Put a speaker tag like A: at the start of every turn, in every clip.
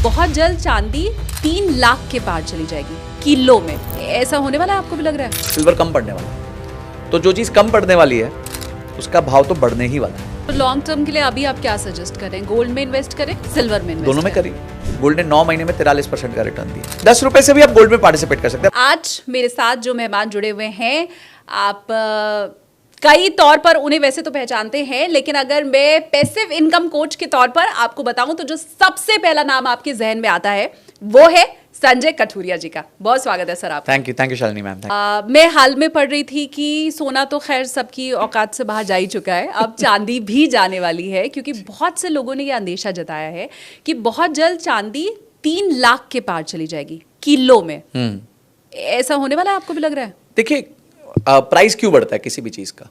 A: बहुत जल्द चांदी 3 लाख के पार चली जाएगी किलो में। ऐसा होने वाला है, आपको भी लग रहा है?
B: सिल्वर कम पड़ने वाला है, तो जो चीज कम पड़ने वाली है उसका भाव तो बढ़ने ही वाला है।
A: तो लॉन्ग टर्म के लिए अभी आप क्या सजेस्ट करें? गोल्ड में इन्वेस्ट करें, सिल्वर में इन्वेस्ट
B: दोनों में करिए। गोल्ड ने 9 महीने में 43% का रिटर्न दिया। 10 रुपए से भी आप गोल्ड में पार्टिसिपेट कर सकते हैं।
A: आज मेरे साथ जो मेहमान जुड़े हुए हैं, आप कई तौर पर उन्हें वैसे तो पहचानते हैं, लेकिन अगर मैं पैसिव इनकम कोच के तौर पर आपको बताऊं तो जो सबसे पहला नाम आपके जहन में आता है वो है संजय कठुरिया जी का। बहुत स्वागत है सर आप।
B: Thank you Shalini ma'am.
A: मैं हाल में पढ़ रही थी कि सोना तो खैर सबकी औकात से बाहर जा ही चुका है, अब चांदी भी जाने वाली है, क्योंकि बहुत से लोगों ने यह अंदेशा जताया है कि बहुत जल्द चांदी 3 लाख के पार चली जाएगी किलो में। ऐसा होने वाला है, आपको भी लग रहा है?
B: देखिए, प्राइस क्यों बढ़ता है किसी भी चीज का?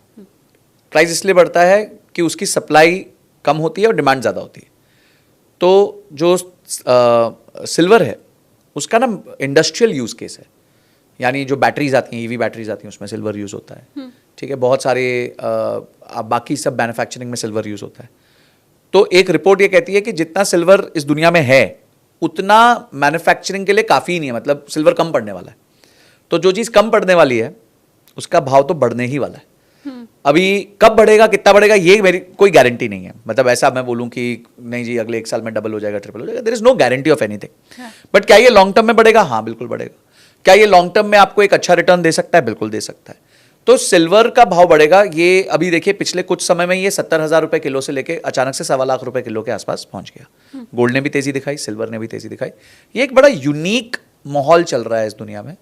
B: प्राइस इसलिए बढ़ता है कि उसकी सप्लाई कम होती है और डिमांड ज्यादा होती है। तो जो सिल्वर है उसका ना इंडस्ट्रियल यूज केस है, यानी जो बैटरीज आती हैं, ईवी बैटरीज आती हैं, उसमें सिल्वर यूज होता है। ठीक है, बहुत सारे बाकी सब मैन्युफैक्चरिंग में सिल्वर यूज होता है। तो एक रिपोर्ट ये कहती है कि जितना सिल्वर इस दुनिया में है उतना मैन्युफैक्चरिंग के लिए काफी नहीं है, मतलब सिल्वर कम पड़ने वाला है। तो जो चीज कम पड़ने वाली है उसका भाव तो बढ़ने ही वाला है। अभी कब बढ़ेगा, कितना बढ़ेगा, ये मेरी कोई गारंटी नहीं है। मतलब ऐसा मैं बोलूं कि नहीं जी अगले 1 साल में डबल हो जाएगा, ट्रिपल हो जाएगा, there is no guarantee of anything. But क्या ये लॉन्ग टर्म में बढ़ेगा? हाँ बिल्कुल बढ़ेगा। क्या ये लॉन्ग टर्म में आपको एक अच्छा रिटर्न दे सकता है? बिल्कुल दे सकता है। तो सिल्वर का भाव बढ़ेगा। ये अभी देखिए पिछले कुछ समय में ये 70,000 रुपए किलो से लेके अचानक से 1.25 लाख रुपए किलो के आसपास पहुंच गया। गोल्ड ने भी तेजी दिखाई, सिल्वर ने भी तेजी दिखाई। ये एक बड़ा यूनिक माहौल चल रहा है इस दुनिया में,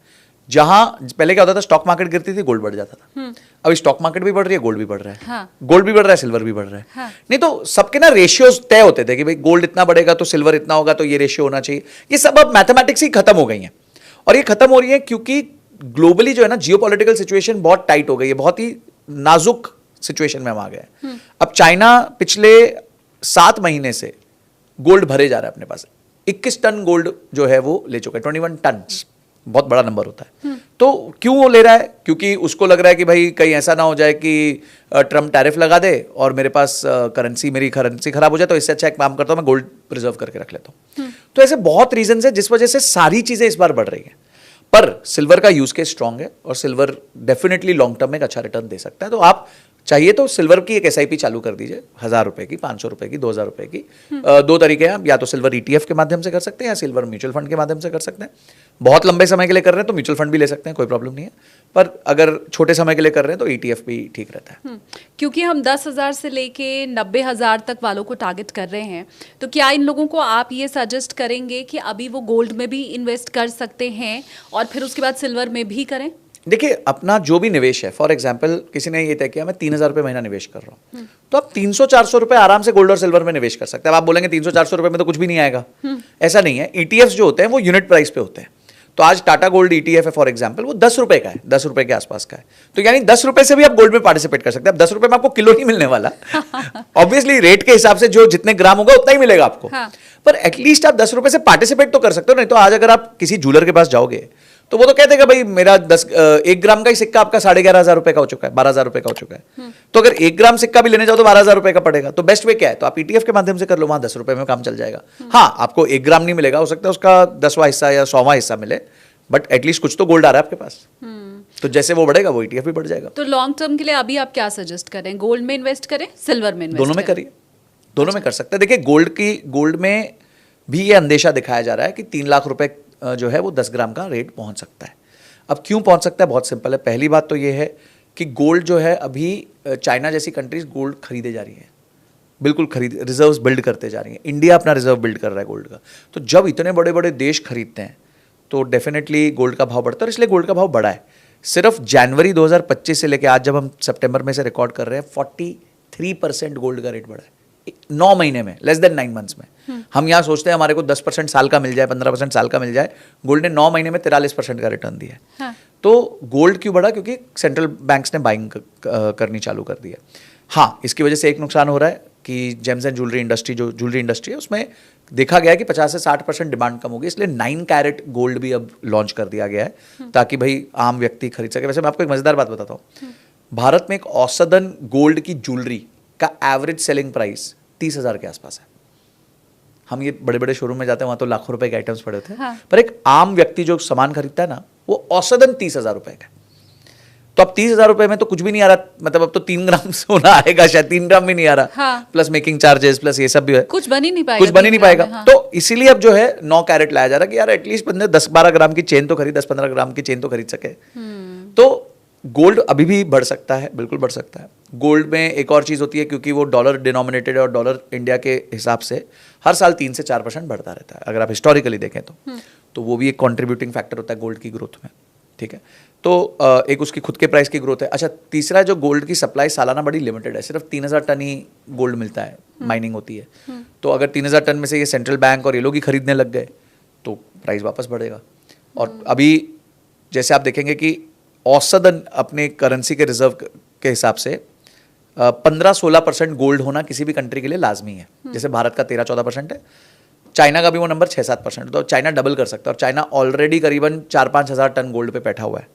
B: जहां पहले क्या होता था, स्टॉक मार्केट गिरती थी, गोल्ड बढ़ जाता था। अभी स्टॉक मार्केट भी बढ़ रही है, गोल्ड भी बढ़ रहा है।
A: हाँ।
B: गोल्ड भी बढ़ रहा है, सिल्वर भी बढ़ रहा है।
A: हाँ।
B: नहीं तो सबके ना रेशियोज तय होते थे कि भाई गोल्ड इतना बढ़ेगा तो सिल्वर इतना होगा, तो ये रेशियो होना चाहिए। ये सब अब मैथमेटिक्स ही खत्म हो गई हैं, और ये खत्म हो रही है क्योंकि ग्लोबली जो है ना जियोपॉलिटिकल सिचुएशन बहुत टाइट हो गई है, बहुत ही नाजुक सिचुएशन में हम आ गए हैं। अब चाइना पिछले 7 महीने से गोल्ड भरे जा रहा है अपने पास। 21 टन गोल्ड जो है वो ले चुका है, 21 टन, बहुत बड़ा नंबर होता है। तो क्यों वो ले रहा है? क्योंकि उसको लग रहा है कि भाई कहीं ऐसा ना हो जाए कि ट्रम्प टैरिफ लगा दे और मेरे पास मेरी करेंसी खराब हो जाए, तो इससे अच्छा एक काम करता हूं, मैं गोल्ड प्रिजर्व करके रख लेता हूं। तो ऐसे बहुत रीजंस है जिस वजह से सारी चीजें इस बार बढ़ रही हैं। पर सिल्वर का यूज केस स्ट्रांग है और सिल्वर डेफिनेटली लॉन्ग टर्म में एक अच्छा रिटर्न दे सकता है। तो आप चाहिए तो सिल्वर की एक एसआईपी चालू कर दीजिए, 1,000 रुपए की, 500 रुपए की, 2,000 रुपए की। 2 तरीके हैं, या तो सिल्वर ईटीएफ के माध्यम से कर सकते हैं या सिल्वर म्यूचुअल फंड के माध्यम से कर सकते हैं। बहुत लंबे समय के लिए कर रहे हैं तो म्यूचुअल फंड भी ले सकते हैं, कोई प्रॉब्लम नहीं है। पर अगर छोटे समय के लिए कर रहे हैं तो ईटीएफ भी ठीक रहता है।
A: क्योंकि हम 10,000 से लेके 90,000 तक वालों को टारगेट कर रहे हैं, तो क्या इन लोगों को आप ये सजेस्ट करेंगे कि अभी वो गोल्ड में भी इन्वेस्ट कर सकते हैं और फिर उसके बाद सिल्वर में भी करें?
B: देखिए, अपना जो भी निवेश है, फॉर एग्जाम्पल किसी ने ये तय किया मैं 3,000 रुपए महीना निवेश कर रहा हूँ, तो आप 300-400 रुपए आराम से गोल्ड और सिल्वर में निवेश कर सकते हैं। अब आप बोलेंगे 300-400 रुपए में तो कुछ भी नहीं आएगा, ऐसा नहीं है। ईटीएफ्स जो होते हैं वो यूनिट प्राइस पे होते हैं। तो आज टाटा गोल्ड ईटीएफ है फॉर एग्जाम्पल, वो 10 रुपए का है, 10 रुपए के आसपास का है। तो यानी 10 रुपए से भी आप गोल्ड में पार्टिसिपेट कर सकते हैं। अब 10 रुपए में आपको किलो नहीं मिलने वाला, ऑब्वियसली रेट के हिसाब से जो जितने ग्राम होगा उतना ही मिलेगा आपको।
A: हाँ।
B: पर एटलीस्ट आप 10 रुपए से पार्टिसिपेट तो कर सकते हो। नहीं तो आज अगर आप किसी ज्वेलर के पास जाओगे तो वो तो कहते हैं भाई मेरा 1 ग्राम का ही सिक्का आपका 11,500 रुपए का हो चुका है, 12,000 रुपए का हो चुका है। तो अगर 1 ग्राम सिक्का भी लेने जाओ तो 12,000 रुपए का पड़ेगा। तो बेस्ट वे क्या है? तो आप ईटीएफ के माध्यम से कर लो, वहां 10 रुपए में काम चल जाएगा। हाँ, आपको 1 ग्राम नहीं मिलेगा, हो सकता है उसका 10वां हिस्सा या 100वां हिस्सा मिले, बट एटलीस्ट कुछ तो गोल्ड आ रहा है आपके पास। तो जैसे वो बढ़ेगा वो ईटीएफ भी बढ़ जाएगा।
A: तो लॉन्ग टर्म के लिए अभी आप क्या सजेस्ट करें? गोल्ड में इन्वेस्ट करें, सिल्वर में इन्वेस्ट
B: दोनों में करिए, दोनों में कर सकते हैं। देखिए, गोल्ड में भी ये अंदेशा दिखाया जा रहा है कि 3 लाख रुपए जो है वो 10 ग्राम का रेट पहुंच सकता है। अब क्यों पहुंच सकता है? बहुत सिंपल है। पहली बात तो ये है कि गोल्ड जो है अभी चाइना जैसी कंट्रीज गोल्ड खरीदे जा रही है, बिल्कुल रिजर्व्स बिल्ड करते जा रही हैं। इंडिया अपना रिजर्व बिल्ड कर रहा है गोल्ड का। तो जब इतने बड़े बड़े देश खरीदते हैं तो डेफिनेटली गोल्ड का भाव बढ़ता है, और इसलिए गोल्ड का भाव बढ़ा है। सिर्फ जनवरी 2025 से लेकर आज जब हम सितंबर में से रिकॉर्ड कर रहे हैं, 43% गोल्ड का रेट बढ़ा है 9 महीने में, लेस देन 9 मंथ्स में। हम यहाँ सोचते हैं हमारे को 10% साल का मिल जाए, 15% साल का मिल जाए। गोल्ड ने 9 महीने में 43% का रिटर्न दिया है।
A: हाँ।
B: तो गोल्ड क्यों बढ़ा? क्योंकि सेंट्रल बैंक्स ने बाइंग करनी चालू कर दी है। हाँ, इसकी वजह से एक नुकसान हो रहा है कि जेम्स एंड ज्वेलरी इंडस्ट्री, जो ज्वेलरी इंडस्ट्री है, उसमें देखा गया है कि 50 से 60% डिमांड कम होगी, इसलिए 9 कैरेट गोल्ड भी अब लॉन्च कर दिया गया है ताकि भाई आम व्यक्ति खरीद सके। वैसे मैं आपको एक मजेदार बात बताता हूँ, भारत में एक औसतन गोल्ड की ज्वेलरी का एवरेज सेलिंग प्राइस 30,000 के आसपास है। हम ये बड़े बड़े शोरूम में जाते हैं, वहाँ तो लाखों रुपए के आइटम्स पड़े होते हैं।
A: हाँ।
B: पर एक आम व्यक्ति जो सामान खरीदता है ना, वो औसतन 30,000 रुपए का। तो अब 30,000 रुपए में तो कुछ भी नहीं आ रहा, मतलब अब तो 3 ग्राम सोना आएगा, शायद 3 ग्राम भी नहीं आ रहा।
A: हाँ।
B: प्लस मेकिंग चार्जेस, प्लस ये सब भी है,
A: कुछ बन ही नहीं पाएगा,
B: कुछ बन ही नहीं पाएगा।
A: हाँ।
B: तो इसीलिए अब जो है 9 कैरेट लाया जा रहा है कि यार एटलीस्ट बंदे 10-12 ग्राम की चेन तो खरीद, 10-15 ग्राम की चेन तो खरीद सके। तो गोल्ड अभी भी बढ़ सकता है, बिल्कुल बढ़ सकता है। गोल्ड में एक और चीज़ होती है, क्योंकि वो डॉलर डिनोमिनेटेड है और डॉलर इंडिया के हिसाब से हर साल 3 से 4% बढ़ता रहता है, अगर आप हिस्टोरिकली देखें तो वो भी एक कॉन्ट्रीब्यूटिंग फैक्टर होता है गोल्ड की ग्रोथ में, ठीक है। तो एक उसकी खुद के प्राइस की ग्रोथ है। अच्छा, तीसरा जो गोल्ड की सप्लाई सालाना बड़ी लिमिटेड है, सिर्फ 3,000 टन ही गोल्ड मिलता है, माइनिंग होती है। तो अगर 3,000 टन में से ये सेंट्रल बैंक और ये लोग ही खरीदने लग गए तो प्राइस वापस बढ़ेगा। और अभी जैसे आप देखेंगे कि औसतन अपने करेंसी के रिजर्व के हिसाब से 15-16% गोल्ड होना किसी भी कंट्री के लिए लाजमी है। जैसे भारत का 13-14% है, चाइना का भी वो नंबर 6-7%, तो चाइना डबल कर सकता है। और चाइना ऑलरेडी करीबन 4-5 हज़ार टन गोल्ड पे बैठा हुआ है,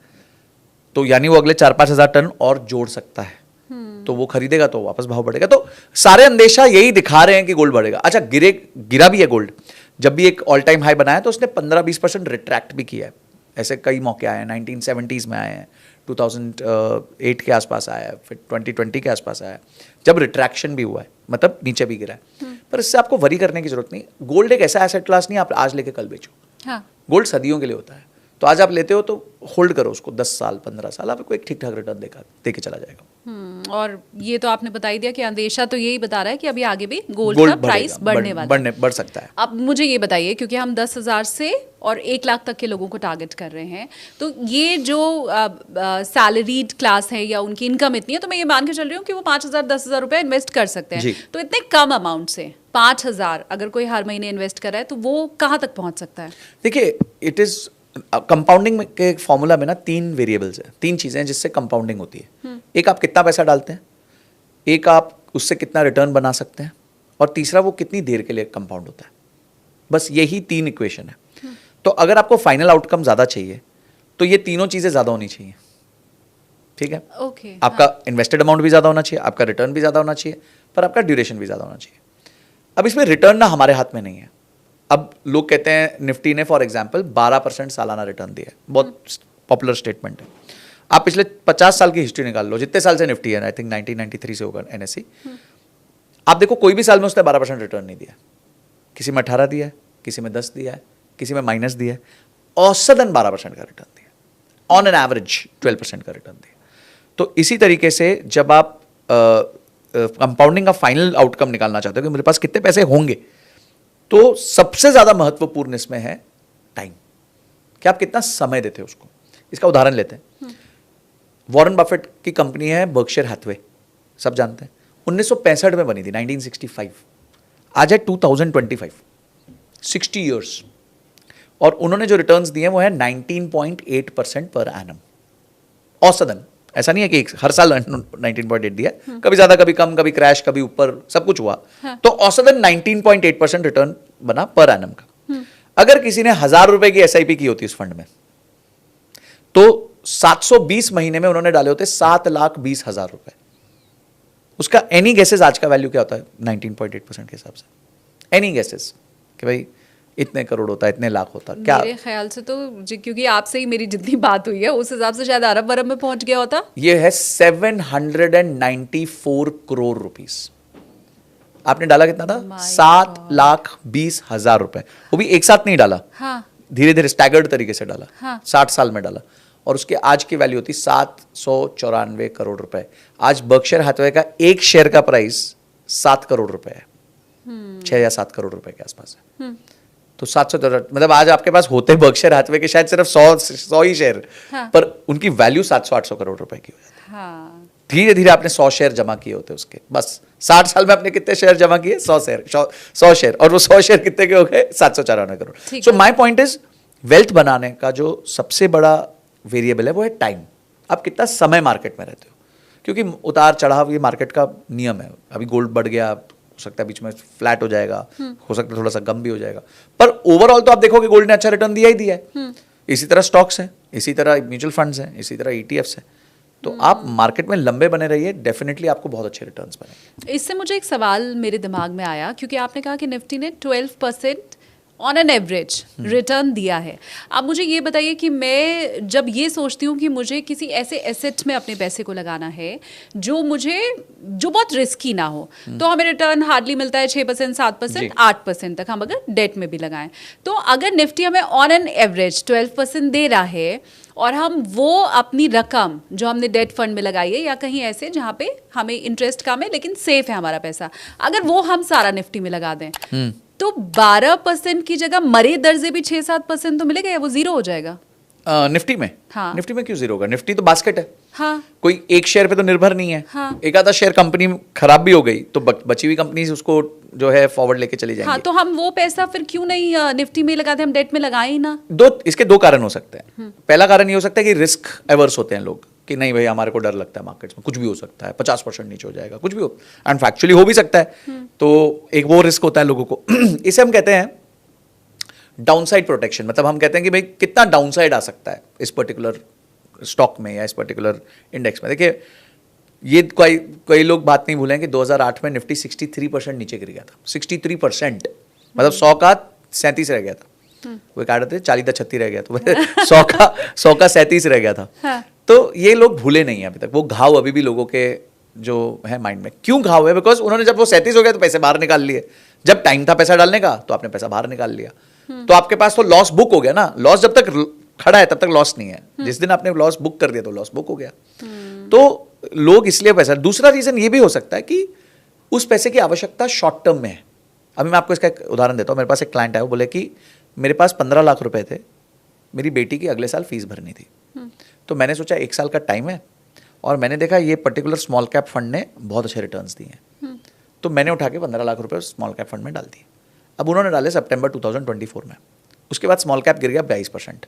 B: तो यानी वो अगले 4-5 हज़ार टन और जोड़ सकता है। तो वो खरीदेगा तो वापस भाव बढ़ेगा। तो सारे अंदेशा यही दिखा रहे हैं कि गोल्ड बढ़ेगा। अच्छा, गिरा भी है गोल्ड। जब भी एक ऑल टाइम हाई बनाया तो उसने 15-20% रिट्रैक्ट भी किया है। ऐसे कई मौके आए हैं, 1970s में आए हैं, 2008 के आसपास आया है, फिर 2020 के आसपास आया है, जब रिट्रैक्शन भी हुआ है, मतलब नीचे भी गिरा है। पर इससे आपको वरी करने की जरूरत नहीं। गोल्ड एक ऐसा एसेट क्लास नहीं आप आज लेके कल बेचो।
A: हाँ।
B: गोल्ड सदियों के लिए होता है। तो आज आप लेते हो तो होल्ड करो उसको 10 साल 15 साल, आपको एक ठीक ठाक रिटर्न देके चला जाएगा।
A: और ये तो आपने बता ही दिया कि अंदेशा तो यही बता रहा है कि अभी आगे भी गोल्ड का
B: गोल्ड
A: प्राइस बढ़ने वाला है।
B: बढ़ सकता है।
A: अब मुझे ये बताइए, क्योंकि हम 10,000 से और 1 लाख तक के लोगों को टारगेट कर रहे हैं, तो ये जो सैलरीड क्लास है या उनकी इनकम इतनी है, तो मैं ये मान के चल रही हूँ कि वो 5,000-10,000 रुपए इन्वेस्ट कर सकते हैं। तो इतने कम अमाउंट से 5,000 अगर कोई हर महीने इन्वेस्ट कर रहा है तो वो कहाँ तक पहुँच सकता है?
B: देखिए, इट इज कंपाउंडिंग के फॉर्मूला में ना 3 वेरिएबल्स हैं, 3 चीजें हैं जिससे कंपाउंडिंग होती है। एक आप कितना पैसा डालते हैं, एक आप उससे कितना रिटर्न बना सकते हैं, और तीसरा वो कितनी देर के लिए कंपाउंड होता है। बस यही 3 इक्वेशन है। तो अगर आपको फाइनल आउटकम ज्यादा चाहिए तो ये तीनों चीजें ज्यादा होनी चाहिए, ठीक है।
A: ओके।
B: आपका इन्वेस्टेड अमाउंट भी ज्यादा होना चाहिए, आपका रिटर्न भी ज्यादा होना चाहिए, पर आपका ड्यूरेशन भी ज्यादा होना चाहिए। अब इसमें रिटर्न ना हमारे हाथ में नहीं है। अब लोग कहते हैं, निफ्टी ने फॉर एग्जांपल 12% सालाना रिटर्न दिया है, बहुत पॉपुलर स्टेटमेंट है। आप पिछले 50 साल की हिस्ट्री निकाल लो, जितने साल से निफ्टी है, आई थिंक 1993 से होगा एनएससी, आप देखो कोई भी साल में उसने 12% रिटर्न नहीं दिया। किसी में 18 दिया है, किसी में 10 दिया है, किसी में माइनस दिया है, औसतन 12% का रिटर्न दिया, ऑन एन एवरेज 12% का रिटर्न दिया। तो इसी तरीके से जब आप कंपाउंडिंग का फाइनल आउटकम निकालना चाहते हो कि मेरे पास कितने पैसे होंगे, तो सबसे ज्यादा महत्वपूर्ण इसमें है टाइम, कि आप कितना समय देते हो उसको। इसका उदाहरण लेते हैं, वॉरेन बफेट की कंपनी है बर्कशायर हैथवे, सब जानते हैं, 1965 में बनी थी, 1965, आज है 2025, 60 ईयर्स, और उन्होंने जो रिटर्न्स दिए वो है 19.8% पर एनम औसतन। ऐसा नहीं है कि हर साल 19.8 दिया, कभी ज्यादा कभी कम, कभी क्रैश, कभी ऊपर, सब कुछ हुआ। तो औसतन 19.8% रिटर्न बना पर एनम का। अगर किसी ने 1,000 रुपए की एसआईपी की होती उस फंड में, तो 720 महीने में उन्होंने डाले होते 7,20,000 रुपए। उसका एनी गेसेस आज का वैल्यू क्या होता है 19.8% के हिसाब से? एनी गेसेस कि भाई इतने करोड़ होता है, इतने लाख होता है क्या?
A: मेरे ख्याल से तो क्योंकि आपसे ही मेरी जितनी बात हुई है उस हिसाब से शायद अरब वरब में पहुंच गया होता।
B: ये है 794 करोड़ रुपीस। आपने डाला कितना था? 7,20,000 रुपए। वो भी एक साथ नहीं डाला,
A: हाँ।
B: धीरे धीरे स्टैगर्ड तरीके से डाला,
A: हाँ।
B: 60 साल में डाला, और उसके आज की वैल्यू होती 794 करोड़ रुपए। आज बर्कशायर हैथवे का एक शेयर का प्राइस 7 करोड़ रुपए है, 6 या 7 करोड़ रुपए के आसपास है। तो 700, मतलब आज आपके पास होते बर्कशायर हैथवे के शायद सिर्फ 100 ही शेयर,
A: हाँ।
B: पर उनकी वैल्यू 700-800 करोड़ रुपए की हो जाती है।
A: हाँ।
B: धीरे धीरे आपने 100 शेयर जमा किए होते उसके, बस 60 साल में आपने कितने शेयर जमा किए? 100 शेयर, और वो 100 शेयर कितने के हो गए? 794 crore. So my point is, wealth बनाने का जो सबसे बड़ा वेरिएबल है वो है टाइम। आप कितना समय मार्केट में रहते हो, क्योंकि उतार चढ़ाव ये मार्केट का नियम है। अभी गोल्ड बढ़ गया, हो सकता है बीच में फ्लैट हो जाएगा, हो सकता है थोड़ा सा कम भी हो जाएगा, पर ओवरऑल तो आप देखोगे गोल्ड ने अच्छा रिटर्न दिया ही दिया है। इसी तरह स्टॉक्स हैं, इसी तरह म्यूचुअल फंड्स हैं, इसी तरह ETFs हैं। तो आप मार्केट में लंबे बने रहिए, डेफिनेटली आपको बहुत अच्छे रिटर्न्स बनेंगे।
A: इससे मुझे एक सवाल मेरे दिमाग में आया, क्योंकि आपने कहा कि निफ्टी ने 12% ऑन एन एवरेज रिटर्न दिया है। अब मुझे ये बताइए कि मैं जब ये सोचती हूँ कि मुझे किसी ऐसे एसेट में अपने पैसे को लगाना है जो बहुत रिस्की ना हो, तो हमें रिटर्न हार्डली मिलता है 6%, 7%, 8% तक, हम अगर डेट में भी लगाएं। तो अगर निफ्टी हमें ऑन एन एवरेज 12% दे रहा है और हम वो अपनी रकम जो हमने डेट फंड में लगाई है या कहीं ऐसे जहाँ पे हमें इंटरेस्ट कम है लेकिन सेफ है हमारा पैसा, अगर वो हम सारा निफ्टी में लगा दें तो 12% की जगह मरे दर्जे भी 6-7% तो मिलेगा, या वो जीरो हो जाएगा?
B: निफ्टी में?
A: हाँ।
B: निफ्टी में क्यों जीरो होगा? निफ्टी तो बास्केट है।
A: हाँ।
B: कोई एक शेयर पे तो निर्भर नहीं है।
A: हाँ।
B: एक आधा शेयर कंपनी खराब भी हो गई तो बची हुई कंपनी उसको जो है फॉरवर्ड लेके चली जाएंगी।
A: हाँ, तो हम वो पैसा फिर क्यों नहीं निफ्टी में लगाते, हम डेट में लगाए ही ना?
B: इसके दो कारण हो सकते हैं। पहला कारण ये हो सकता है कि रिस्क एवर्स होते हैं लोग, कि नहीं भाई हमारे को डर लगता है मार्केट्स में, कुछ भी हो सकता है, 50% नीचे हो जाएगा, कुछ भी हो, एंड फैक्चुअली हो भी सकता है। तो एक वो रिस्क होता है लोगों को। इसे हम कहते हैं डाउनसाइड प्रोटेक्शन। मतलब हम कहते हैं कि भाई कितना डाउनसाइड आ सकता है इस पर्टिकुलर स्टॉक में या इस पर्टिकुलर इंडेक्स में। देखिए, ये कई लोग बात नहीं भूलें कि 2008 में निफ्टी 63% नीचे गिर गया था। 63%, मतलब 100 का 37 रह गया था। वो कह रहे थे 40 का 36 रह गया, तो 100 का 37 रह गया था।
A: हाँ।
B: तो ये लोग भूले नहीं है अभी तक, वो घाव अभी भी लोगों के जो है माइंड में। क्यों घाव है? बिकॉज उन्होंने जब वो 37 हो गया तो पैसे बाहर निकाल लिए, जब टाइम था पैसा डालने का तो आपने पैसा बाहर निकाल लिया, तो आपके पास तो लॉस बुक हो गया ना। लॉस जब तक खड़ा है तब तक लॉस नहीं है, जिस दिन आपने लॉस बुक कर दिया तो लॉस बुक हो गया। तो लोग इसलिए पैसा। दूसरा रीजन ये भी हो सकता है कि उस पैसे की आवश्यकता शॉर्ट टर्म में है। अभी मैं आपको इसका एक उदाहरण देता हूँ। मेरे पास एक क्लाइंट आया, वो बोले कि मेरे पास 15 लाख रुपए थे, मेरी बेटी की अगले साल फीस भरनी थी। तो मैंने सोचा 1 साल का टाइम है और मैंने देखा ये पर्टिकुलर स्मॉल कैप फंड ने बहुत अच्छे रिटर्न्स दिए हैं, तो मैंने उठा के 15 लाख रुपए स्मॉल कैप फंड में डाल दिए। अब उन्होंने डाले सितंबर 2024 में, उसके बाद स्मॉल कैप गिर गया 22%,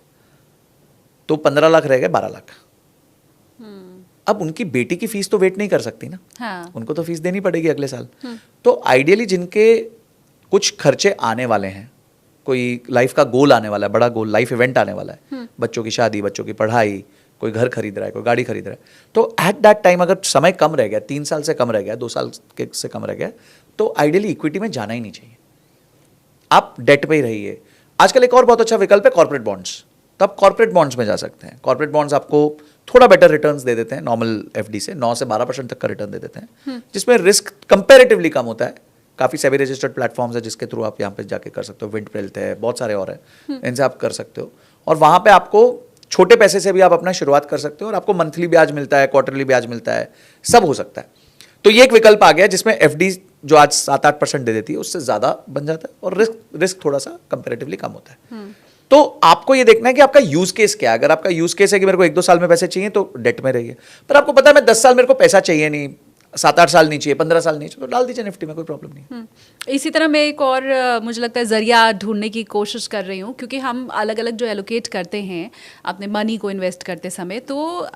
B: तो 15 लाख रह गए 12 लाख। अब उनकी बेटी की फीस तो वेट नहीं कर सकती ना।
A: हाँ।
B: उनको तो फीस देनी पड़ेगी अगले साल। तो आइडियली जिनके कुछ खर्चे आने वाले हैं, कोई लाइफ का गोल आने वाला है, बड़ा गोल, लाइफ इवेंट आने वाला है, बच्चों की शादी, बच्चों की पढ़ाई, कोई घर खरीद रहा है, कोई गाड़ी खरीद रहा है, तो एट दैट टाइम अगर समय कम रह गया, 3 साल से कम रह गया, 2 साल से कम रह गया, तो आइडियली इक्विटी में जाना ही नहीं चाहिए, आप डेट पे ही रहिए। आजकल एक और बहुत अच्छा विकल्प है कॉर्पोरेट बॉन्ड्स, तो आप कॉर्पोरेट बॉन्ड्स में जा सकते हैं। कॉर्पोरेट बॉन्ड्स आपको थोड़ा बेटर रिटर्न्स दे देते हैं नॉर्मल एफडी से, 9 से 12% तक का रिटर्न दे देते हैं, जिसमें रिस्क कंपैरेटिवली कम होता है। काफ़ी सेबी रजिस्टर्ड प्लेटफॉर्म्स है जिसके थ्रू आप यहाँ पे जाके कर सकते हो, विंडप्रिल्ट है, बहुत सारे और है, इनसे आप कर सकते हो। और वहाँ पे आपको छोटे पैसे से भी आप अपना शुरुआत कर सकते हो और आपको मंथली ब्याज मिलता है, क्वार्टरली ब्याज मिलता है, सब हो सकता है। तो ये एक विकल्प आ गया जिसमें एफडी जो आज 7-8% दे देती है उससे ज़्यादा बन जाता है और रिस्क थोड़ा सा कंपेरेटिवली कम होता है। तो आपको ये देखना है कि आपका यूज केस क्या है। अगर आपका यूज केस है कि मेरे को 1-2 साल में पैसे चाहिए तो डेट में रहिए, पर आपको पता है मैं 10 साल मेरे को पैसा चाहिए नहीं, 7-8 साल नहीं चाहिए, 15 साल नहीं चाहिए, तो डाल दीजिए निफ्टी में, कोई प्रॉब्लम नहीं।
A: इसी तरह मैं एक और मुझे लगता है जरिया ढूंढने की कोशिश कर रही हूँ, क्योंकि हम अलग अलग जो एलोकेट करते हैं अपने मनी को इन्वेस्ट करते समय, तो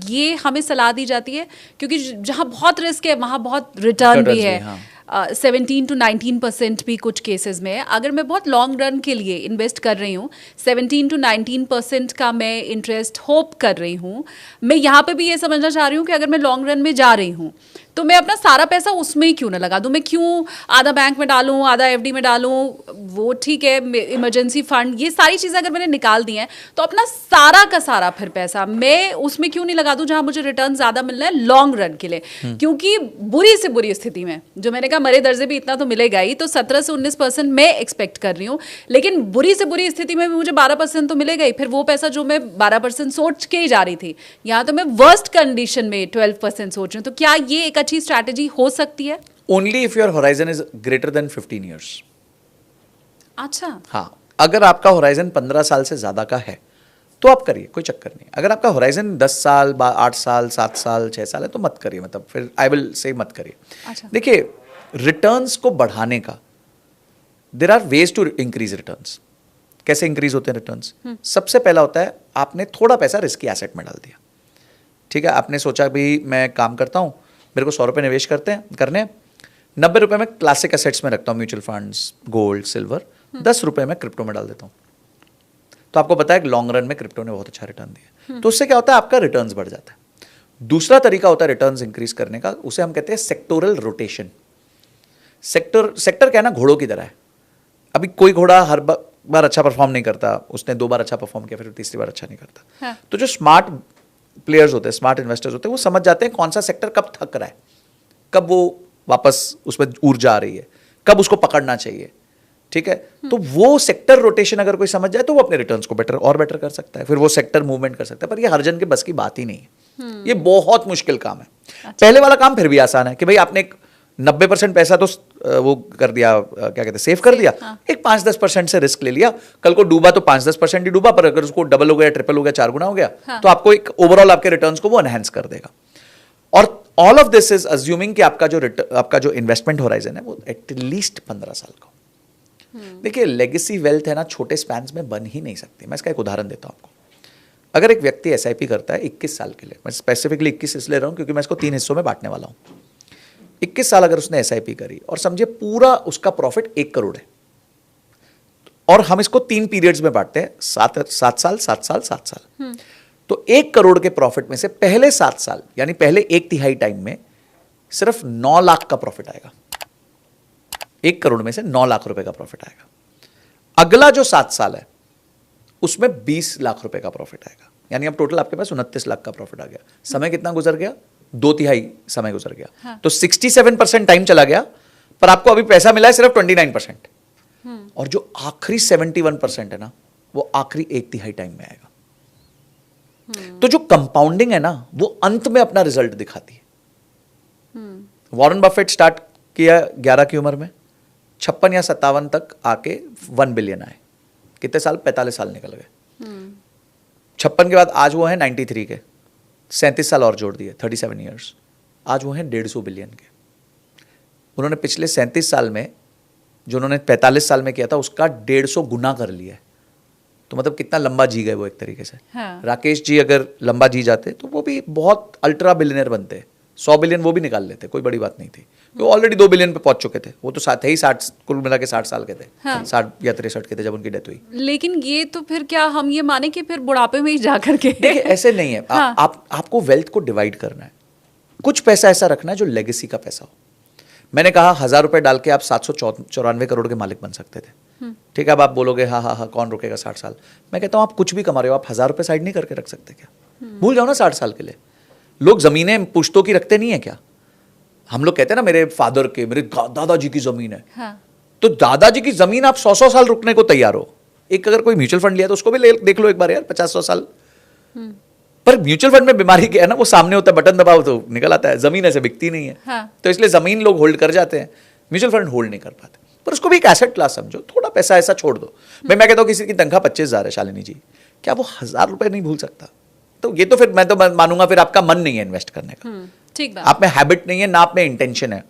A: ये हमें सलाह दी जाती है क्योंकि जहाँ बहुत रिस्क है वहाँ बहुत रिटर्न भी है।
B: हाँ।
A: 17 to 19% भी कुछ केसेस में। अगर मैं बहुत लॉन्ग रन के लिए इन्वेस्ट कर रही हूँ, 17 to 19% का मैं इंटरेस्ट होप कर रही हूँ, मैं यहाँ पे भी ये समझना चाह रही हूँ कि अगर मैं लॉन्ग रन में जा रही हूँ तो मैं अपना सारा पैसा उसमें ही क्यों ना लगा दूँ। मैं क्यों आधा बैंक में डालूँ, आधा एफडी में डालूँ, वो ठीक है, इमरजेंसी फंड, ये सारी चीज़ें अगर मैंने निकाल दी हैं तो अपना सारा का सारा फिर पैसा मैं उसमें क्यों नहीं लगा दूँ जहाँ मुझे रिटर्न ज़्यादा मिलना है लॉन्ग रन के लिए। क्योंकि बुरी से बुरी स्थिति में, जो मैंने कहा मरे दर्जे भी इतना तो मिलेगा ही, तो 17 से 19% मैं एक्सपेक्ट कर रही हूँ, लेकिन बुरी से बुरी स्थिति में भी मुझे 12% तो मिलेगा ही। फिर वो पैसा जो मैं 12% सोच के ही जा रही थी, यहाँ तो मैं वर्स्ट कंडीशन में 12% सोच रही हूँ। तो क्या ये एक अच्छी स्ट्रैटेजी हो सकती है?
B: Only if your horizon is greater than 15 years.
A: अच्छा।
B: हाँ, अगर आपका होराइजन 15 साल से ज्यादा का है तो आप करिए, कोई चक्कर नहीं। अगर आपका होराइजन 10 साल, 8 साल, 7 साल, 6 साल है तो मत करिए, मतलब फिर आई विल से मत करिए।
A: अच्छा।
B: देखिए, रिटर्न्स को बढ़ाने का there are ways to increase returns. कैसे इंक्रीज होते हैं रिटर्न्स? सबसे पहला होता है आपने थोड़ा पैसा रिस्की एसेट में डाल दिया। ठीक है, आपने सोचा भी मैं काम करता हूँ, मेरे को 100 रुपये निवेश करने 90 रुपये में क्लासिक एसेट्स में रखता हूँ, म्यूचुअल फंड्स, गोल्ड, सिल्वर, 10 रुपये में क्रिप्टो में डाल देता हूँ। तो आपको पता है कि लॉन्ग रन में क्रिप्टो ने बहुत अच्छा रिटर्न दिया, तो उससे क्या होता है आपका रिटर्न्स बढ़ जाता है। दूसरा तरीका होता है रिटर्न्स इंक्रीज करने का, उसे हम कहते हैं सेक्टोरल रोटेशन। सेक्टर क्या है ना, घोड़ों की तरह है। अभी कोई घोड़ा हर बार अच्छा परफॉर्म नहीं करता, उसने 2 बार अच्छा परफॉर्म किया फिर तीसरी बार अच्छा नहीं करता।
A: हाँ.
B: तो जो स्मार्ट प्लेयर्स होते हैं, स्मार्ट इन्वेस्टर्स होते हैं, वो समझ जाते हैं कौन सा सेक्टर कब थक रहा है, कब वो वापस उसमें ऊर्जा आ रही है, कब उसको पकड़ना चाहिए। ठीक है, तो वो सेक्टर रोटेशन अगर कोई समझ जाए तो वो अपने रिटर्न्स को बेटर कर सकता है, फिर वो सेक्टर मूवमेंट कर सकता है। पर ये हर जन के बस की बात ही नहीं है, ये बहुत मुश्किल काम है।
A: अच्छा।
B: पहले वाला काम फिर भी आसान है कि भाई आपने एक 90% पैसा तो वो कर दिया, क्या कहते हैं, सेव कर दिया।
A: हाँ।
B: एक 5-10% से रिस्क ले लिया, कल को डूबा तो 5-10% ही डूबा, पर अगर उसको डबल हो गया, ट्रिपल हो गया, 4 गुना हो गया,
A: हाँ।
B: तो आपको एक ओवरऑल आपके रिटर्न्स को वो एनहेंस कर देगा। और all of this is assuming कि आपका जो इन्वेस्टमेंट होराइजन है वो एटलीस्ट 15 साल का हो। देखिए, लेगेसी वेल्थ है ना, छोटे स्पैन्स में बन ही नहीं सकती। मैं इसका एक उदाहरण देता हूं आपको। अगर एक व्यक्ति एसआईपी करता है 21 साल के लिए, मैं स्पेसिफिकली 21 इसलिए रहा हूं क्योंकि मैं इसको 3 हिस्सों में बांटने वाला हूं। 21 साल अगर उसने एसआईपी करी और समझे पूरा उसका प्रॉफिट 1 करोड़ है, और हम इसको 3 पीरियड्स में बांटते हैं, 7 साल, 7 साल, 7 साल। तो 1 करोड़ के प्रॉफिट में से पहले 7 साल यानी पहले 1/3 टाइम में सिर्फ 9 लाख का प्रॉफिट आएगा। 1 करोड़ में से 9 लाख रुपए का प्रॉफिट आएगा। अगला जो 7 साल है उसमें 20 लाख रुपए का प्रॉफिट आएगा, यानी अब टोटल आपके पास 29 लाख का प्रॉफिट आ गया। समय कितना गुजर गया? 2/3 समय गुजर गया।
A: हाँ.
B: तो 67% टाइम चला गया, पर आपको अभी पैसा मिला है सिर्फ 29%। और जो आखिरी 71% है ना, वो आखिरी 1/3 टाइम में आएगा। तो जो कंपाउंडिंग है ना, वो अंत में अपना रिजल्ट दिखाती है। वॉरेन बफेट स्टार्ट किया 11 की उम्र में, 56 या 57 तक आके 1 बिलियन आए। कितने साल? 45 साल निकल गए। 56 के बाद आज वो है 93 के, 37 साल और जोड़ दिए, 37 ईयर्स, आज वो हैं 150 बिलियन के। उन्होंने पिछले 37 साल में जो उन्होंने 45 साल में किया था उसका 150 गुना कर लिया है। तो मतलब कितना लंबा जी गए वो एक तरीके से।
A: हाँ.
B: राकेश जी अगर लंबा जी जाते तो वो भी बहुत अल्ट्रा बिलियनर बनते, 100 बिलियन वो भी निकाल लेते, कोई बड़ी बात नहीं थी। वो ऑलरेडी 2 बिलियन पे पहुंच चुके थे, वो तो साथ ही 60, कुल मिला के 60 साल के थे।
A: हाँ.
B: 60 या 63 के थे जब उनकी डेथ हुई।
A: लेकिन ये तो फिर क्या हम ये माने कि फिर बुढ़ापे में ही जा करके
B: देखिए, ऐसे नहीं है।
A: हाँ.
B: आपको वेल्थ को डिवाइड करना है। कुछ पैसा ऐसा रखना है जो लेगेसी का पैसा हो। मैंने कहा 1000 रुपए डाल के आप 794 करोड़ के मालिक बन सकते थे। ठीक है, अब आप बोलोगे हाँ हाँ हाँ कौन रुकेगा 60 साल। मैं कहता हूं आप कुछ भी कमा रहे हो, आप 1000 रुपए साइड नहीं करके रख सकते क्या? भूल जाओ ना 60 साल के लिए। लोग जमीनें पुश्तों की रखते नहीं है क्या? हम लोग कहते हैं ना मेरे फादर के, मेरे दादाजी की जमीन है।
A: हाँ.
B: तो दादाजी की जमीन आप 100 साल रुकने को तैयार हो। एक अगर कोई म्यूचुअल फंड लिया तो उसको भी देख लो एक बार यार, 50-100 साल। पर म्यूचुअल फंड में बीमारी क्या है ना, वो सामने होता है, बटन दबाओ तो निकल आता है। जमीन ऐसे बिकती नहीं है।
A: हाँ.
B: तो इसलिए जमीन लोग होल्ड कर जाते हैं, म्यूचुअल फंड होल्ड नहीं कर पाते। पर उसको भी एक एसेट क्लास समझो, थोड़ा पैसा ऐसा छोड़ दो। मैं कहता हूँ किसी की तनख्वाह 25,000 है शालिनी जी, क्या वो 1000 रुपए नहीं भूल सकता? तो ये तो फिर मैं तो मानूंगा फिर आपका मन नहीं है इन्वेस्ट करने का,
A: ठीक बात।
B: आप में हैबिट नहीं है ना, आप में इंटेंशन है।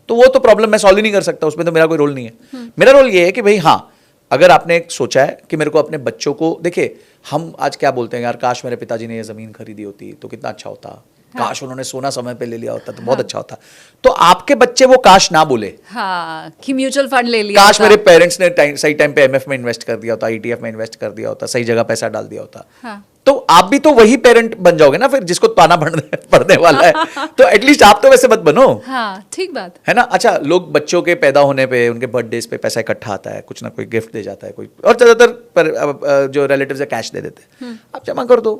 B: तो वो तो प्रॉब्लम मैं सॉल्व ही नहीं कर सकता, उसमें तो मेरा कोई रोल नहीं है। मेरा रोल ये है कि भाई हाँ, अगर आपने सोचा है कि मेरे को अपने बच्चों को, देखिए हम आज क्या बोलते हैं यार, काश मेरे पिताजी ने ये जमीन खरीदी होती तो कितना अच्छा होता, काश उन्होंने सोना समय पे ले लिया होता तो बहुत अच्छा होता। तो आपके बच्चे वो काश ना बोले,
A: हाँ, कि म्यूचुअल फंड ले लिया
B: काश
A: होता।
B: मेरे पेरेंट्स ने सही टाइम पे एमएफ में इन्वेस्ट कर दिया होता, ईटीएफ में इन्वेस्ट कर दिया होता, सही जगह पैसा डाल दिया होता।
A: हाँ।
B: तो आप भी तो वही पेरेंट बन जाओगे ना फिर, जिसको ताना पड़ने वाला है। तो एटलीस्ट आप तो वैसे मत बनो।
A: हाँ, ठीक बात
B: है ना। अच्छा, लोग बच्चों के पैदा होने पे, उनके बर्थडेज पे पैसा इकट्ठा आता है, कुछ ना कोई गिफ्ट दे जाता है कोई, और ज्यादातर जो रिलेटिव्स है कैश दे देते हैं। आप जमा कर दो,